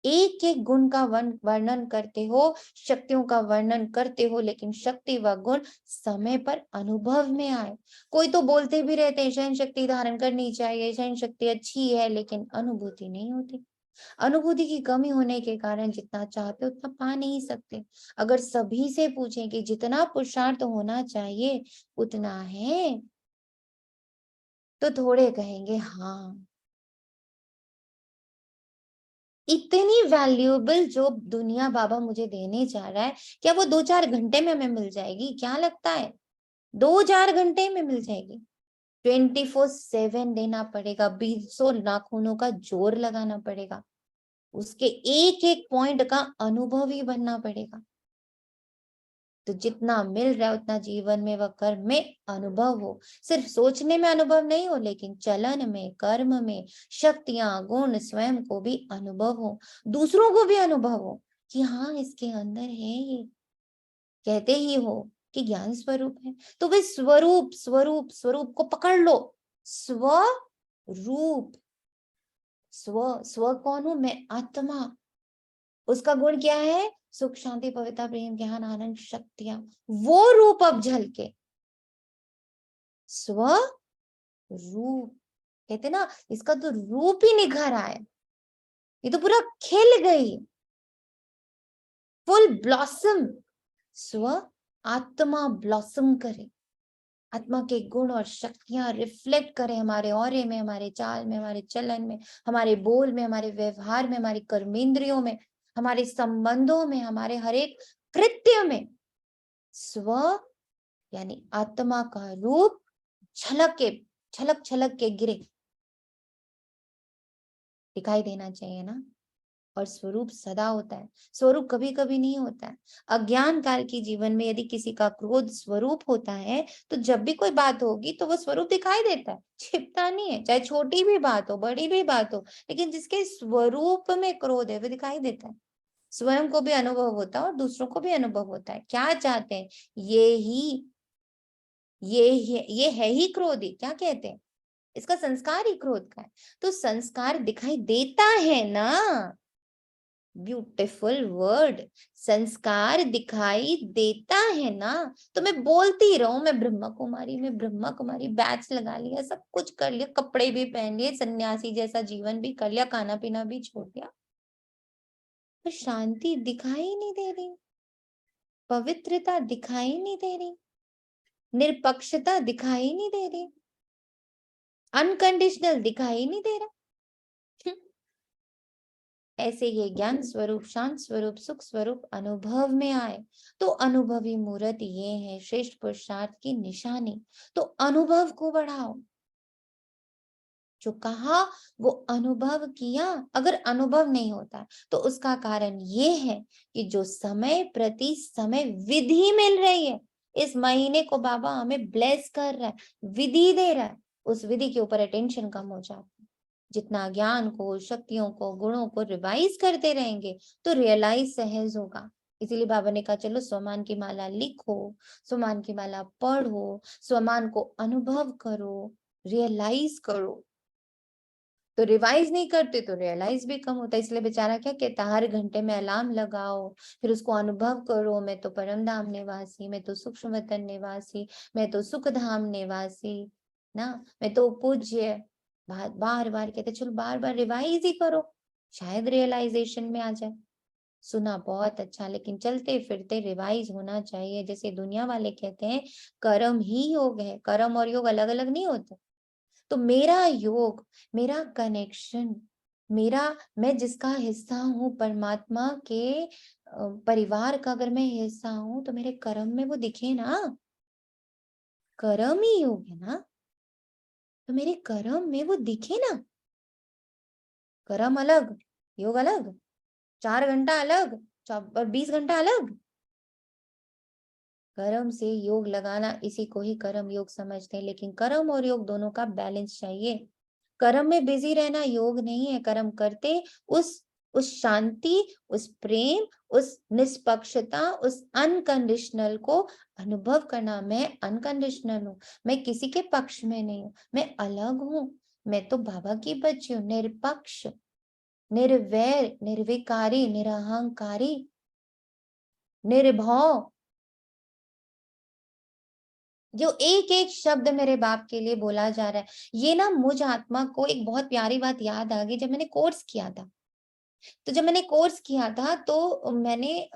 एक एक गुण का वर्णन करते हो, शक्तियों का वर्णन करते हो, लेकिन शक्ति व गुण समय पर अनुभव में आए। कोई तो बोलते भी रहते हैं सहन शक्ति धारण करनी चाहिए, सहन शक्ति अच्छी है, लेकिन अनुभूति नहीं होती। अनुभूति की कमी होने के कारण जितना चाहते उतना पा नहीं सकते। अगर सभी से पूछें कि जितना पुरुषार्थ होना चाहिए उतना है, तो थोड़े कहेंगे हाँ। इतनी वैल्यूएबल जो दुनिया बाबा मुझे देने जा रहा है, क्या वो 2-4 घंटे में हमें मिल जाएगी? क्या लगता है 2-4 घंटे में मिल जाएगी? 24/7 देना पड़ेगा, 20 नाखूनों का जोर लगाना पड़ेगा, उसके एक एक पॉइंट का अनुभव ही बनना पड़ेगा। तो जितना मिल रहा है उतना जीवन में व कर्म में अनुभव हो। सिर्फ सोचने में अनुभव नहीं हो, लेकिन चलन में, कर्म में, शक्तियां, गुण, स्वयं को भी अनुभव हो, दूसरों को भी अनुभव हो कि हाँ इसके अंदर है ये। कहते ही हो कि ज्ञान स्वरूप है, तो वे स्वरूप स्वरूप स्वरूप को पकड़ लो। स्वरूप, स्व कौन हूं मैं? आत्मा। उसका गुण क्या है? सुख, शांति, पवित्रता, प्रेम, ज्ञान, आनंद, शक्तियां। वो रूप अब झलके, स्वरूप। कहते ना, इसका तो रूप ही निखर आया, ये तो पूरा खिल गई, फुल ब्लॉसम। स्व आत्मा ब्लॉसम करे, आत्मा के गुण और शक्तियां रिफ्लेक्ट करें हमारे औरे में, हमारे चाल में, हमारे चलन में, हमारे बोल में, हमारे व्यवहार में, हमारे कर्मेंद्रियों में, हमारे संबंधों में, हमारे हर एक कृत्य में स्व यानी आत्मा का रूप छलक छलक के गिरे दिखाई देना चाहिए ना। और स्वरूप सदा होता है, स्वरूप कभी कभी नहीं होता है। अज्ञान काल की जीवन में यदि किसी का क्रोध स्वरूप होता है तो जब भी कोई बात होगी तो वो स्वरूप दिखाई देता है, छिपता नहीं है, चाहे छोटी भी बात हो बड़ी भी बात हो, लेकिन जिसके स्वरूप में क्रोध है वो दिखाई देता है। स्वयं को भी अनुभव होता है और दूसरों को भी अनुभव होता है। क्या चाहते हैं, ये है ही क्रोधी, क्या कहते हैं, इसका संस्कार ही क्रोध का है। तो संस्कार दिखाई देता है ना, ब्यूटीफुल वर्ड, संस्कार दिखाई देता है ना। तो मैं बोलती रहूं, मैं ब्रह्मा कुमारी बैच लगा लिया, सब कुछ कर लिया, कपड़े भी पहन लिए, सन्यासी जैसा जीवन भी कर लिया, खाना पीना भी छोड़ दिया, तो शांति दिखाई नहीं दे रही, पवित्रता दिखाई नहीं दे रही, निरपक्षता दिखाई नहीं दे रही, अनकंडीशनल दिखाई नहीं दे रहा। ऐसे ये ज्ञान स्वरूप, शांत स्वरूप, सुख स्वरूप अनुभव में आए तो अनुभवी मूर्त ये है श्रेष्ठ पुरुषार्थ की निशानी। तो अनुभव को बढ़ाओ, जो कहा वो अनुभव किया। अगर अनुभव नहीं होता तो उसका कारण ये है कि जो समय प्रति समय विधि मिल रही है, इस महीने को बाबा हमें ब्लेस कर रहा है, विधि दे रहा है, उस विधि के ऊपर अटेंशन कम हो जाता है। जितना ज्ञान को, शक्तियों को, गुणों को रिवाइज करते रहेंगे तो रियलाइज सहज होगा। इसीलिए बाबा ने कहा चलो स्वमान की माला लिखो, स्वमान की माला पढ़ो, स्वमान को अनुभव करो, रियलाइज करो। तो रिवाइज नहीं करते तो रियलाइज भी कम होता है। इसलिए बेचारा क्या कहता है, हर घंटे में अलार्म लगाओ, फिर उसको अनुभव करो, मैं तो परम धाम निवासी, मैं तो सूक्ष्म वतन निवासी, मैं तो सुख धाम निवासी ना, मैं तो पूज्य। बार बार कहते चलो बार बार रिवाइज ही करो, शायद रियलाइजेशन में आ जाए। सुना बहुत अच्छा, लेकिन चलते फिरते रिवाइज होना चाहिए। जैसे दुनिया वाले कहते हैं कर्म ही योग है, कर्म और योग अलग अलग नहीं होते। तो मेरा योग, मेरा कनेक्शन, मैं जिसका हिस्सा हूँ, परमात्मा के परिवार का अगर मैं हिस्सा हूँ तो मेरे कर्म में वो दिखे ना, कर्म ही योग है ना, तो मेरे कर्म में वो दिखे ना। कर्म अलग, योग अलग, 4 घंटा अलग, 20 घंटा अलग। कर्म से योग लगाना, इसी को ही कर्म योग समझते हैं। लेकिन कर्म और योग दोनों का बैलेंस चाहिए। कर्म में बिजी रहना योग नहीं है। कर्म करते उस शांति, उस प्रेम, उस निष्पक्षता, उस अनकंडीशनल को अनुभव करना। मैं अनकंडीशनल हूँ, मैं किसी के पक्ष में नहीं हूँ, मैं अलग हूँ, मैं तो बाबा की बच्ची हूँ, निरपक्ष, निर्वैर, निर्विकारी, निरहंकारी, निर्भव। जो एक एक शब्द मेरे बाप के लिए बोला जा रहा है, ये ना मुझ आत्मा को एक बहुत प्यारी बात याद आ गई। जब मैंने कोर्स किया था, तो मैंने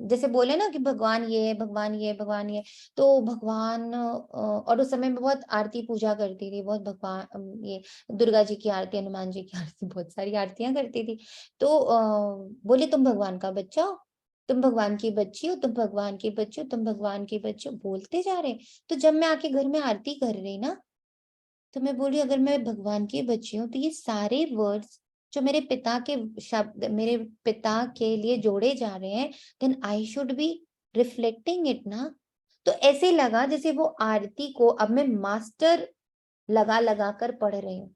जैसे बोले ना कि भगवान ये है, भगवान ये है, भगवान ये है, तो भगवान और उस समय मैं बहुत आरती पूजा करती थी, बहुत भगवान ये दुर्गा जी की आरती, हनुमान जी की आरती, बहुत सारी आरतियां करती थी। तो बोले तुम भगवान का बच्चा हो, तुम भगवान की बच्ची हो, तुम भगवान की बच्ची हो, तुम भगवान की बच्ची हो, बोलते जा रहे। तो जब मैं आके घर में आरती कर रही ना, तो मैं बोली अगर मैं भगवान की बच्ची हूँ तो ये सारे वर्ड्स जो मेरे पिता के शब्द, मेरे पिता के लिए जोड़े जा रहे हैं, then I should be reflecting it ना। तो ऐसे लगा जैसे वो आरती को अब मैं मास्टर लगा लगा कर पढ़ रही हूँ।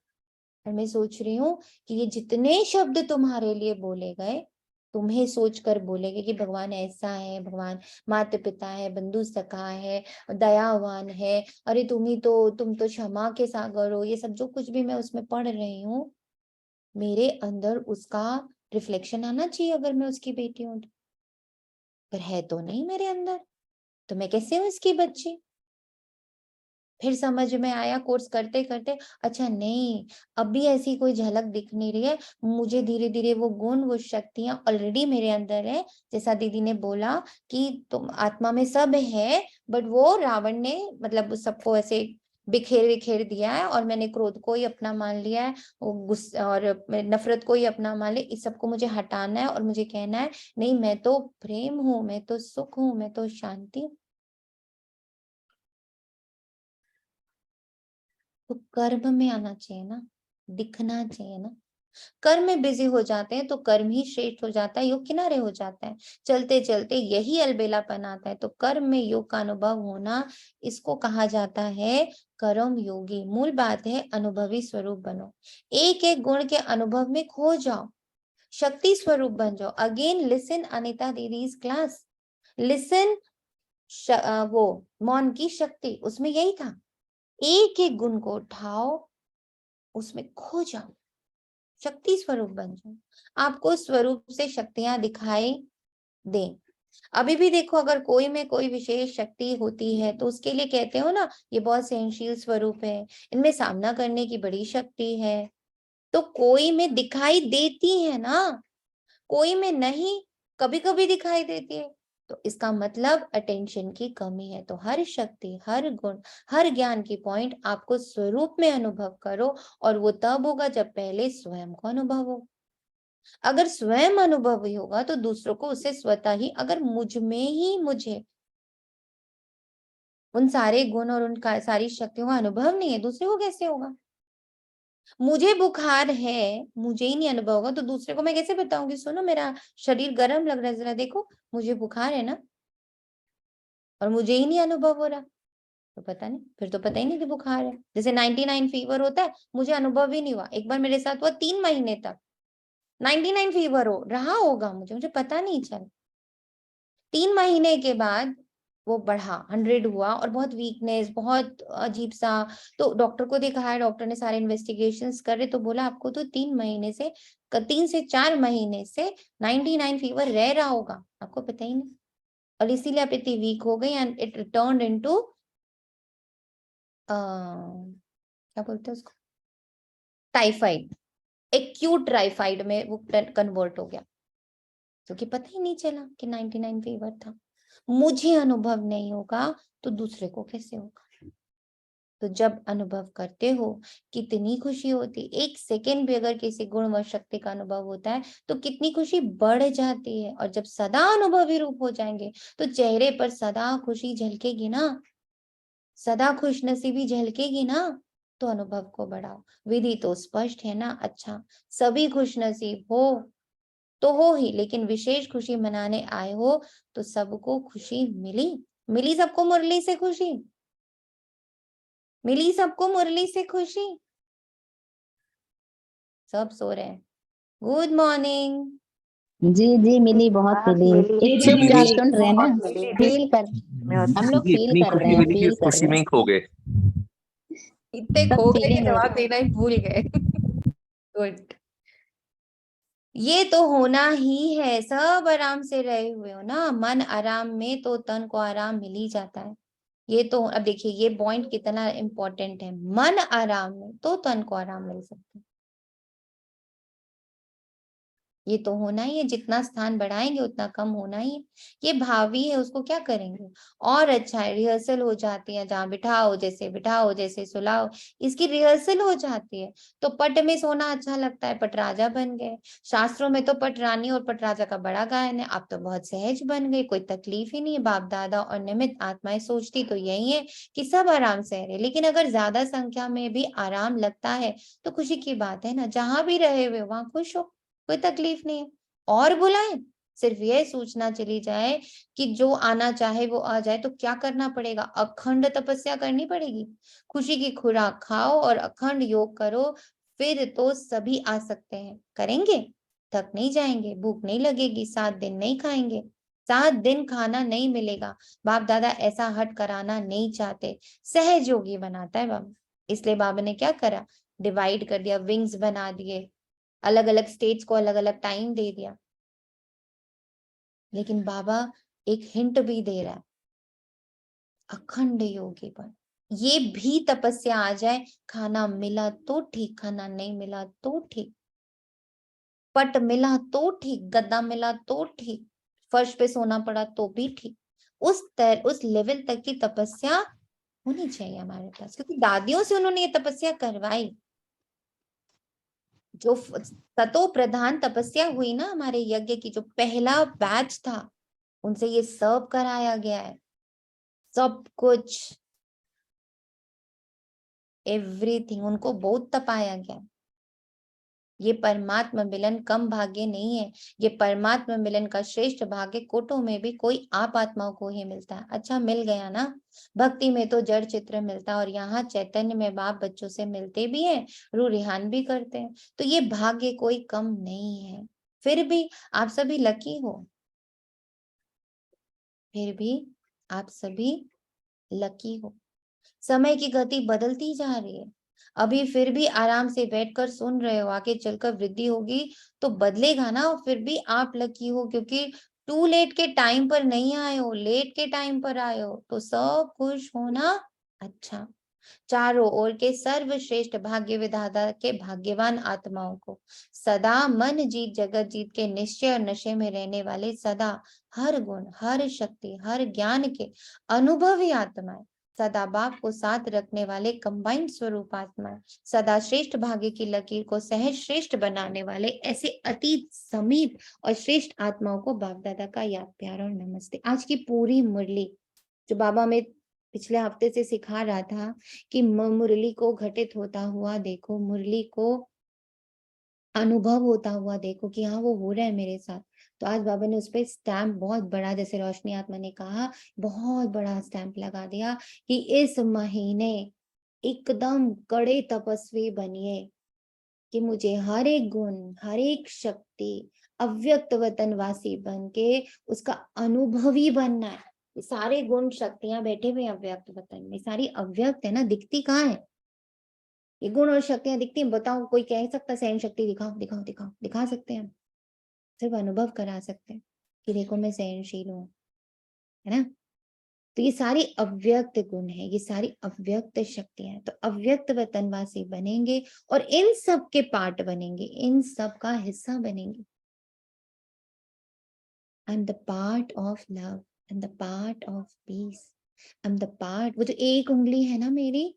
और मैं सोच रही हूँ कि ये जितने शब्द तुम्हारे लिए बोले गए, तुम्हें सोचकर बोलेगे कि भगवान ऐसा है, भगवान माता पिता है, बंधु सखा है, दयावान है, अरे तुम तो क्षमा के सागर हो। ये सब जो कुछ भी मैं उसमें पढ़ रही हूँ, मेरे अंदर उसका रिफ्लेक्शन आना चाहिए अगर मैं उसकी बेटी हूँ तो। पर है तो नहीं मेरे अंदर, तो मैं कैसे हूँ इसकी बच्ची। फिर समझ में आया कोर्स करते करते, अच्छा नहीं, अब भी ऐसी कोई झलक दिख नहीं रही है मुझे। धीरे धीरे वो गुण, वो शक्तियां ऑलरेडी मेरे अंदर है। जैसा दीदी ने बोला कि तुम आत्मा में सब है, बट वो रावण ने मतलब सबको ऐसे बिखेर बिखेर दिया है और मैंने क्रोध को ही अपना मान लिया है, वो गुस्सा और नफरत को ही अपना मान लिया। इस सबको मुझे हटाना है और मुझे कहना है नहीं, मैं तो प्रेम हूँ, मैं तो सुख हूँ, मैं तो शांति हूँ। तो कर्म में आना चाहिए ना, दिखना चाहिए ना। कर्म में बिजी हो जाते हैं तो कर्म ही श्रेष्ठ हो जाता है, योग किनारे हो जाता है। चलते चलते यही अलबेलापन आता है। तो कर्म में योग का अनुभव होना, इसको कहा जाता है कर्म योगी। मूल बात है अनुभवी स्वरूप बनो, एक एक गुण के अनुभव में खो जाओ, शक्ति स्वरूप बन जाओ। Again listen Anita didis class, listen वो मौन की शक्ति, उसमें यही था, एक एक गुण को उठाओ, उसमें खो जाओ, शक्ति स्वरूप बन जाओ। आपको स्वरूप से शक्तियां दिखाई दें। अभी भी देखो, अगर कोई में कोई विशेष शक्ति होती है तो उसके लिए कहते हो ना, ये बहुत सहनशील स्वरूप है, इनमें सामना करने की बड़ी शक्ति है। तो कोई में दिखाई देती है ना, कोई में नहीं, कभी कभी दिखाई देती है। तो इसका मतलब अटेंशन की कमी है। तो हर शक्ति, हर गुण, हर ज्ञान की पॉइंट आपको स्वरूप में अनुभव करो, और वो तब होगा जब पहले स्वयं को अनुभव हो। अगर स्वयं अनुभव ही होगा तो दूसरों को उससे स्वतः ही, अगर मुझ में ही मुझे उन सारे गुण और उन सारी शक्तियों का अनुभव नहीं है, दूसरे को कैसे होगा? मुझे बुखार है, मुझे ही नहीं अनुभव होगा तो दूसरे को मैं कैसे बताऊंगी, सुनो मेरा शरीर गर्म लग रहा है, जरा देखो मुझे बुखार है ना, और मुझे ही नहीं अनुभव हो रहा, तो पता नहीं, फिर तो पता ही नहीं कि बुखार है। जैसे 99 फीवर होता है, मुझे अनुभव ही नहीं हुआ। एक बार मेरे साथ हुआ 3 महीने तक 99 फीवर हो रहा होगा, मुझे पता नहीं चला। 3 महीने के बाद वो बढ़ा, 100 हुआ, और बहुत वीकनेस, बहुत अजीब सा। तो डॉक्टर को दिखाया, डॉक्टर ने सारे इन्वेस्टिगेशंस करे तो बोला आपको तो 3 से 4 महीने से 99 फीवर रह रहा होगा, आपको पता ही नहीं, और इसीलिए आप इतनी वीक हो गई, एंड इट रिटर्न इनटू क्या बोलते हैं उसको, टाइफाइड, एक्यूट टाइफाइड में वो कन्वर्ट हो गया, क्योंकि पता ही नहीं चला कि 99 फीवर था। मुझे अनुभव नहीं होगा तो दूसरे को कैसे होगा? तो जब अनुभव करते हो कितनी खुशी होती, एक सेकेंड भी अगर किसी गुण व शक्ति का अनुभव होता है तो कितनी खुशी बढ़ जाती है। और जब सदा अनुभवी रूप हो जाएंगे तो चेहरे पर सदा खुशी झलकेगी ना, सदा खुशनसीबी झलकेगी ना। तो अनुभव को बढ़ाओ। विधि तो स्पष्ट है ना। अच्छा, सभी खुशनसीब हो तो हो ही, लेकिन विशेष खुशी मनाने आए हो तो सबको खुशी मिली, मिली सबको मुरली से खुशी, मिली सबको मुरली से खुशी। सब सो रहे हैं। Good morning. जी जी मिली, बहुत मिली। एक दीदी चुपचाप मिली, सुन रहे हैं ना, बहुत मिली फील कर, हम लोग दीदी फील इतनी कर रहे खुशी हैं, मिली कि फील उस कर खुशी रहे में हैं, ही खो गए। इतने सब खो गए कि फीलिंग हो जवाब रही देना ही भूल गए। गुड। ये तो होना ही है, सब आराम से रहे हुए हो ना, मन आराम में तो तन को आराम मिल ही जाता है। ये तो अब देखिए ये पॉइंट कितना इंपॉर्टेंट है, मन आराम में तो तन को आराम मिल सकता है। ये तो होना ही है, जितना स्थान बढ़ाएंगे उतना कम होना ही है। ये भावी है, उसको क्या करेंगे? और अच्छा है, रिहर्सल हो जाती है, जहाँ बिठाओ जैसे सुलाओ, इसकी रिहर्सल हो जाती है। तो पट में सोना अच्छा लगता है, पट राजा बन गए। शास्त्रों में तो पट रानी और पट राजा का बड़ा गायन है, आप तो बहुत सहज बन गए, कोई तकलीफ ही नहीं है। बाप दादा और निमित्त आत्माएं सोचती तो यही है कि सब आराम से रहे, लेकिन अगर ज्यादा संख्या में भी आराम लगता है तो खुशी की बात है ना, जहां भी रहे हुए वहां खुश हो, कोई तकलीफ नहीं है। और बुलाएं, सिर्फ यह सूचना चली जाए कि जो आना चाहे वो आ जाए, तो क्या करना पड़ेगा? अखंड तपस्या करनी पड़ेगी। खुशी की खुराक खाओ और अखंड योग करो, फिर तो सभी आ सकते हैं। करेंगे, थक नहीं जाएंगे, भूख नहीं लगेगी, 7 दिन नहीं खाएंगे, 7 दिन खाना नहीं मिलेगा। बाप दादा ऐसा हट कराना नहीं चाहते, सहज योगी बनाता है बाबा। इसलिए बाबा ने क्या करा, डिवाइड कर दिया, विंग्स बना दिए, अलग अलग स्टेट्स को अलग अलग टाइम दे दिया। लेकिन बाबा एक हिंट भी दे रहा है, अखंड योगी बन। ये भी तपस्या आ जाए, खाना मिला तो ठीक, खाना नहीं मिला तो ठीक, पट मिला तो ठीक, गद्दा मिला तो ठीक, फर्श पे सोना पड़ा तो भी ठीक। उस लेवल तक की तपस्या होनी चाहिए हमारे पास, क्योंकि दादियों से उन्होंने ये तपस्या करवाई। जो ततो प्रधान तपस्या हुई ना हमारे यज्ञ की, जो पहला बैच था, उनसे ये सब कराया गया है, सब कुछ, एवरीथिंग, उनको बहुत तपाया गया। ये परमात्मा मिलन कम भाग्य नहीं है, ये परमात्मा मिलन का श्रेष्ठ भाग्य कोटों में भी कोई आप आत्माओं को ही मिलता है। अच्छा, मिल गया ना, भक्ति में तो जड़ चित्र मिलता है, और यहाँ चैतन्य में बाप बच्चों से मिलते भी हैं, रूह रिहान भी करते हैं, तो ये भाग्य कोई कम नहीं है। फिर भी आप सभी लकी हो, फिर भी आप सभी लकी हो। समय की गति बदलती जा रही है, अभी फिर भी आराम से बैठकर सुन रहे हो, आगे चलकर वृद्धि होगी तो बदलेगा ना, और फिर भी आप लकी हो, क्योंकि टू लेट के टाइम पर नहीं आए हो, लेट के टाइम पर आए हो, तो सब खुश होना अच्छा। चारों ओर के सर्वश्रेष्ठ भाग्य विधाता के भाग्यवान आत्माओं को, सदा मन जीत जगत जीत के निश्चय और नशे में रहने वाले, सदा हर गुण हर शक्ति हर ज्ञान के अनुभवी आत्माएं, सदा बाप को साथ रखने वाले कंबाइंड स्वरूप आत्माएं, सदा श्रेष्ठ भाग्य की लकीर को सहज श्रेष्ठ बनाने वाले ऐसे अतीत समीप और श्रेष्ठ आत्माओं को बाप दादा का याद प्यार और नमस्ते। आज की पूरी मुरली जो बाबा में पिछले हफ्ते से सिखा रहा था कि मुरली को घटित होता हुआ देखो, मुरली को अनुभव होता हुआ देखो कि हाँ वो हो रहा है मेरे साथ। तो आज बाबा ने उस पर स्टैम्प बहुत बड़ा, जैसे रोशनी आत्मा ने कहा, बहुत बड़ा स्टैम्प लगा दिया कि इस महीने एकदम कड़े तपस्वी बनिए, कि मुझे हर एक गुण हर एक शक्ति अव्यक्त वतनवासी बन के उसका अनुभवी बनना है। ये सारे गुण शक्तियां बैठे हुए अव्यक्त वतन में, सारी अव्यक्त है ना, दिखती कहाँ है? ये गुण और शक्तियां दिखती हैं? बताओ, कोई कह सकता सहन शक्ति दिखाओ दिखाओ दिखाओ? दिखा सकते हैं? सिर्फ अनुभव करा सकते हैं कि देखो मैं सहनशील हूँ, है ना। तो ये सारी अव्यक्त गुण है, ये सारी अव्यक्त शक्तियां हैं। तो अव्यक्त वतनवासी बनेंगे और इन सब के पार्ट बनेंगे, इन सब का हिस्सा बनेंगे। I am the part of love, I am the part of peace, I am the part, वो जो एक उंगली है ना मेरी,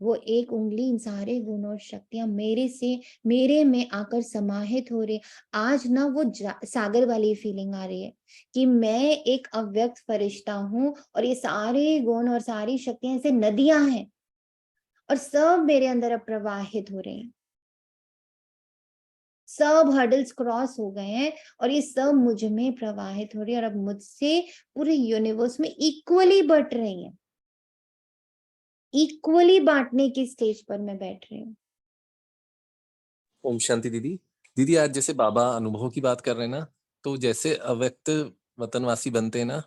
वो एक उंगली, इन सारे गुण और शक्तियां मेरे से, मेरे में आकर समाहित हो रही। आज ना वो सागर वाली फीलिंग आ रही है कि मैं एक अव्यक्त फरिश्ता हूँ और ये सारे गुण और सारी शक्तियां ऐसे नदियां हैं और सब मेरे अंदर अब प्रवाहित हो रहे हैं। सब हर्डल्स क्रॉस हो गए हैं और ये सब मुझ में प्रवाहित हो रही है और अब मुझसे पूरे यूनिवर्स में इक्वली बट रही है, इक्वली बांटने की स्टेज पर मैं बैठ रही हूँ। ओम शांति दीदी। दीदी आज जैसे बाबा अनुभव की बात कर रहे हैं ना, तो जैसे अव्यक्त वतनवासी बनते हैं ना,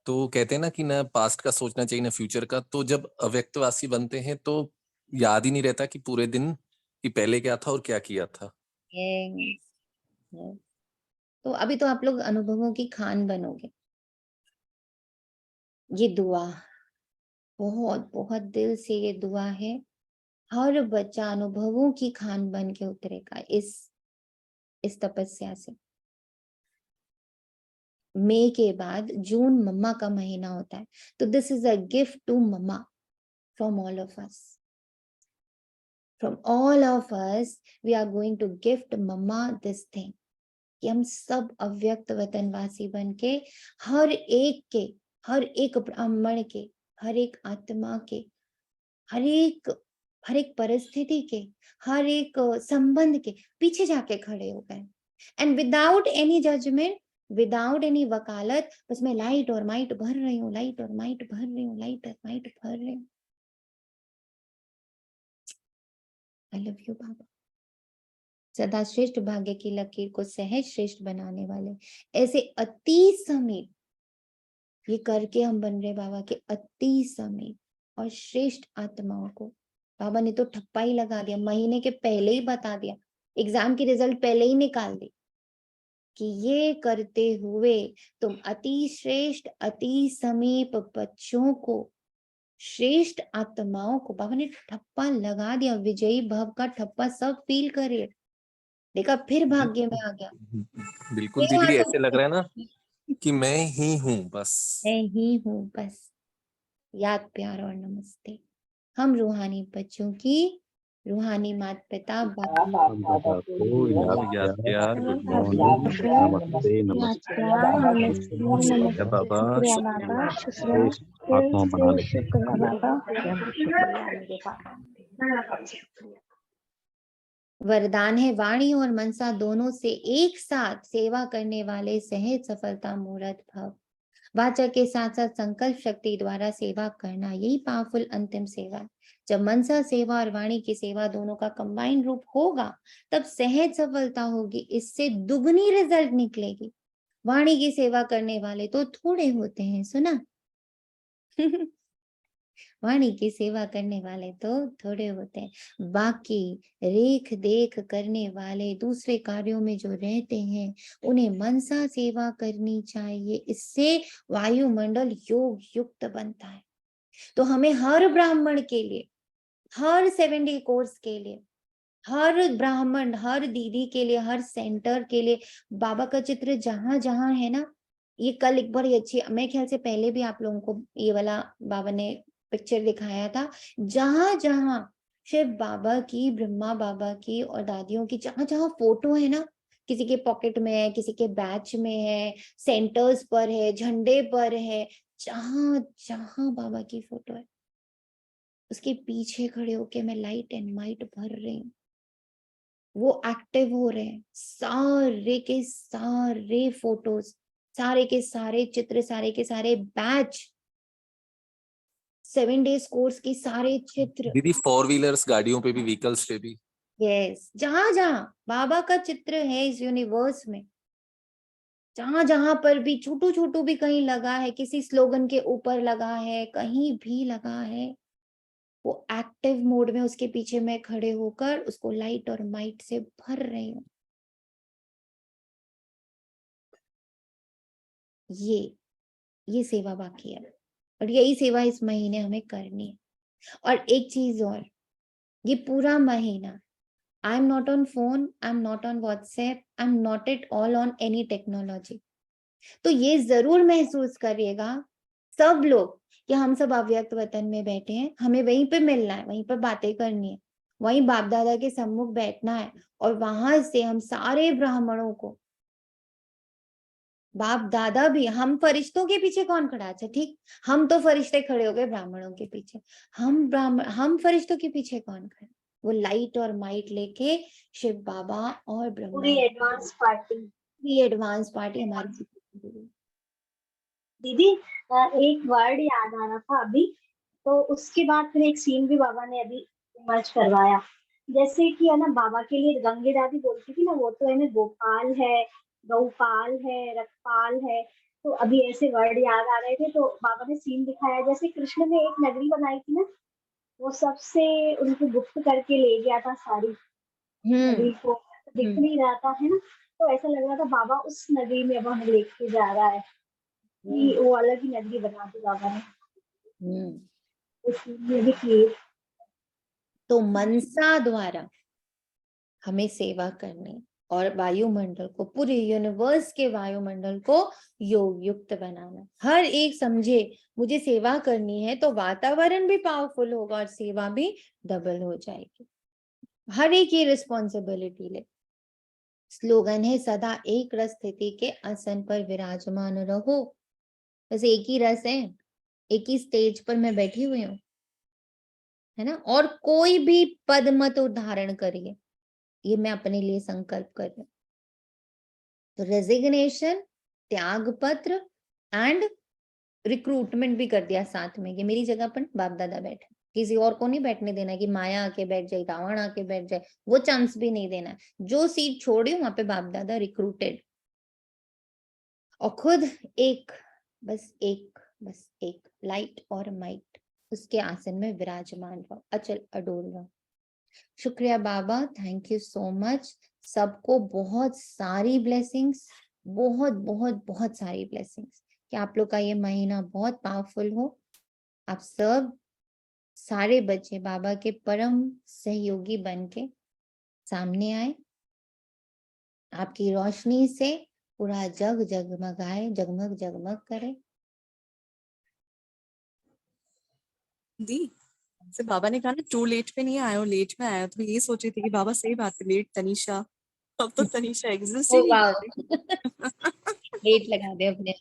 तो कहते हैं ना कि ना पास्ट का सोचना चाहिए ना फ्यूचर का। तो जब अव्यक्तवासी बनते हैं तो याद ही नहीं रहता कि पूरे दिन कि पहले क्या था और क्या किया था। Yes, yes. तो अभी तो आप लोग अनुभवों की खान बनोगे। ये दुआ बहुत बहुत दिल से, ये दुआ है, हर बच्चा अनुभवों की खान बन के उतरेगा इस तपस्या से। मई के बाद जून मम्मा का महीना होता है, तो this is a gift to mumma from all of us, from all of us we are going to gift mumma this thing, कि हम सब अव्यक्त वतनवासी बन के हर एक ब्राह्मण के, हर एक आत्मा के, हर एक परिस्थिति के, हर एक संबंध के पीछे जाके खड़े हो गए, and without any judgment, without any वकालत, बस मैं लाइट और माइट भर रही हूँ, लाइट और माइट भर रही हूँ, लाइट और माइट भर रही हूँ। आई लव यू बाबा। सदा श्रेष्ठ भाग्य की लकीर को सहज श्रेष्ठ बनाने वाले ऐसे अति समीप, ये करके हम बन रहे बाबा के अति समीप और श्रेष्ठ आत्माओं को। बाबा ने तो ठप्पा ही लगा दिया, महीने के पहले ही बता दिया, एग्जाम की रिजल्ट पहले ही निकाल दी कि ये करते हुए तुम अति श्रेष्ठ अति समीप बच्चों को, श्रेष्ठ आत्माओं को, बाबा ने ठप्पा लगा दिया। विजयी भव का ठप्पा सब फील करिए। देखा, फिर भाग्य में आ गया, बिल्कुल फिर दीदी, आगे ऐसे लग रहा है ना कि मैं ही हूँ बस। मैं ही हूँ बस। याद, प्यार और नमस्ते। हम रूहानी बच्चों की रूहानी माता पिता बाबा हम दादा को याद प्यार, गुड मॉर्निंग, नमस्ते, नमस्ते, शुक्रिया बाबा, शुक्रिया, श्रेष्ठ आत्मा बना लेते हैं। वरदान है वाणी और मनसा दोनों से एक साथ सेवा करने वाले सहज सफलता मूर्त भव। वाचा के साथ साथ संकल्प शक्ति द्वारा सेवा करना, यही पावरफुल अंतिम सेवा है। जब मनसा सेवा और वाणी की सेवा दोनों का कंबाइंड रूप होगा तब सहज सफलता होगी, इससे दुगनी रिजल्ट निकलेगी। वाणी की सेवा करने वाले तो थोड़े होते हैं, सुना वाणी की सेवा करने वाले तो थोड़े होते हैं, बाकी रेख देख करने वाले दूसरे कार्यों में जो रहते हैं उन्हें मनसा सेवा करनी चाहिए। इससे वायुमंडल योग युक्त बनता है। तो हमें हर ब्राह्मण के लिए, हर 70 कोर्स के लिए, हर ब्राह्मण, हर दीदी के लिए, हर सेंटर के लिए बाबा का चित्र जहां जहां है ना, ये कल एक बड़ी अच्छी, मेरे ख्याल से पहले भी आप लोगों को ये वाला बाबा ने पिक्चर दिखाया था, जहां जहां शिव बाबा की, ब्रह्मा बाबा की और दादियों की जहां जहां फोटो है ना, किसी के पॉकेट में है, किसी के बैच में है, सेंटर्स पर है, झंडे पर है, जहां जहां बाबा की फोटो है उसके पीछे खड़े होके मैं लाइट एंड माइट भर रही हूँ। वो एक्टिव हो रहे हैं, सारे के सारे फोटोज, सारे के सारे चित्र, सारे के सारे बैच, 7 डेज कोर्स की सारे चित्र। दीदी 4 व्हीलर्स, गाड़ियों पे भी, व्हीकल्स पे भी। यस, जहां जहां बाबा का चित्र है इस यूनिवर्स में, जहां जहां पर भी छोटू छोटू भी कहीं लगा है, किसी स्लोगन के ऊपर लगा है, कहीं भी लगा है, वो एक्टिव मोड में उसके पीछे मैं खड़े होकर उसको लाइट और माइट से भर रही हूँ। ये सेवा बाकी है और यही सेवा इस महीने हमें करनी है। और एक चीज और, ये पूरा महीना I am not on phone, I am not on WhatsApp, I am not at all on any technology. तो ये जरूर महसूस करिएगा सब लोग कि हम सब अव्यक्त वतन में बैठे हैं, हमें वहीं पे मिलना है, वहीं पर बातें करनी है, वहीं बाप दादा के सम्मुख बैठना है और वहां से हम सारे ब्राह्मणों को, बाप दादा भी, हम फरिश्तों के पीछे कौन खड़ा, अच्छा ठीक, हम तो फरिश्ते खड़े हो गए ब्राह्मणों के पीछे, हम फरिश्तों के पीछे कौन खड़े, वो लाइट और माइट लेके शिव बाबा और ब्रह्मा, पूरी एडवांस पार्टी हमारी दीदी। एक वर्ड याद आ रहा था अभी, तो उसके बाद फिर एक सीन भी बाबा ने अभी इमर्ज करवाया। जैसे कि है ना, बाबा के लिए गंगे दादी बोलती थी ना, वो तो है ना गोपाल है, गौपाल है, रखपाल है। तो अभी ऐसे वर्ड याद आ रहे थे तो बाबा ने सीन दिखाया, जैसे कृष्ण ने एक नगरी बनाई थी ना, वो सबसे उनको गुप्त करके ले गया था सारी नगरी को, दिख नहीं रहा था, है ना। तो ऐसा लग रहा था बाबा उस नगरी में अब हमें लेके जा रहा है, कि वो अलग ही नगरी बना दी बाबा ने। इसलिए भी क्लियर। तो मनसा द्वारा हमें सेवा करनी और वायुमंडल को, पूरे यूनिवर्स के वायुमंडल को योग युक्त बनाना। हर एक समझे मुझे सेवा करनी है तो वातावरण भी पावरफुल होगा और सेवा भी डबल हो जाएगी। हर एक ये रिस्पॉन्सिबिलिटी ले। स्लोगन है सदा एक रस स्थिति के आसन पर विराजमान रहो। बस एक ही रस है, एक ही स्टेज पर मैं बैठी हुई हूँ, है ना, और कोई भी पद मत उदाहरण करिए, ये मैं अपने लिए संकल्प कर रही हूँ। तो रेजिग्नेशन, त्याग पत्र एंड रिक्रूटमेंट भी कर दिया साथ में, कि मेरी जगह पर बाप दादा बैठे, किसी और को नहीं बैठने देना कि माया आके बैठ जाए, रावण आके बैठ जाए, वो चांस भी नहीं देना। जो सीट छोड़ी वहां पे बाप दादा रिक्रूटेड, और खुद एक, बस एक लाइट और माइट उसके आसन में विराजमान रहो, अचल अडोल रहो। शुक्रिया बाबा, थैंक यू सो मच। सबको बहुत सारी ब्लेसिंग्स, बहुत बहुत बहुत सारी ब्लेसिंग्स, कि आप लोग का ये महीना बहुत पावरफुल हो। आप सब सारे बच्चे बाबा के परम सहयोगी बन के सामने आए, आपकी रोशनी से पूरा जग जगमगाए, जगमग जगमग करे। दी से बाबा ने कहा ना टू लेट पे नहीं आया हो, लेट में आया हो। तो मैं यही सोच रही थी कि बाबा सही बात है, लेट तनीषा, अब तो तनीषा एग्जिस्ट ही ओ नहीं वाओ कर रही। डेट लगा दे अपने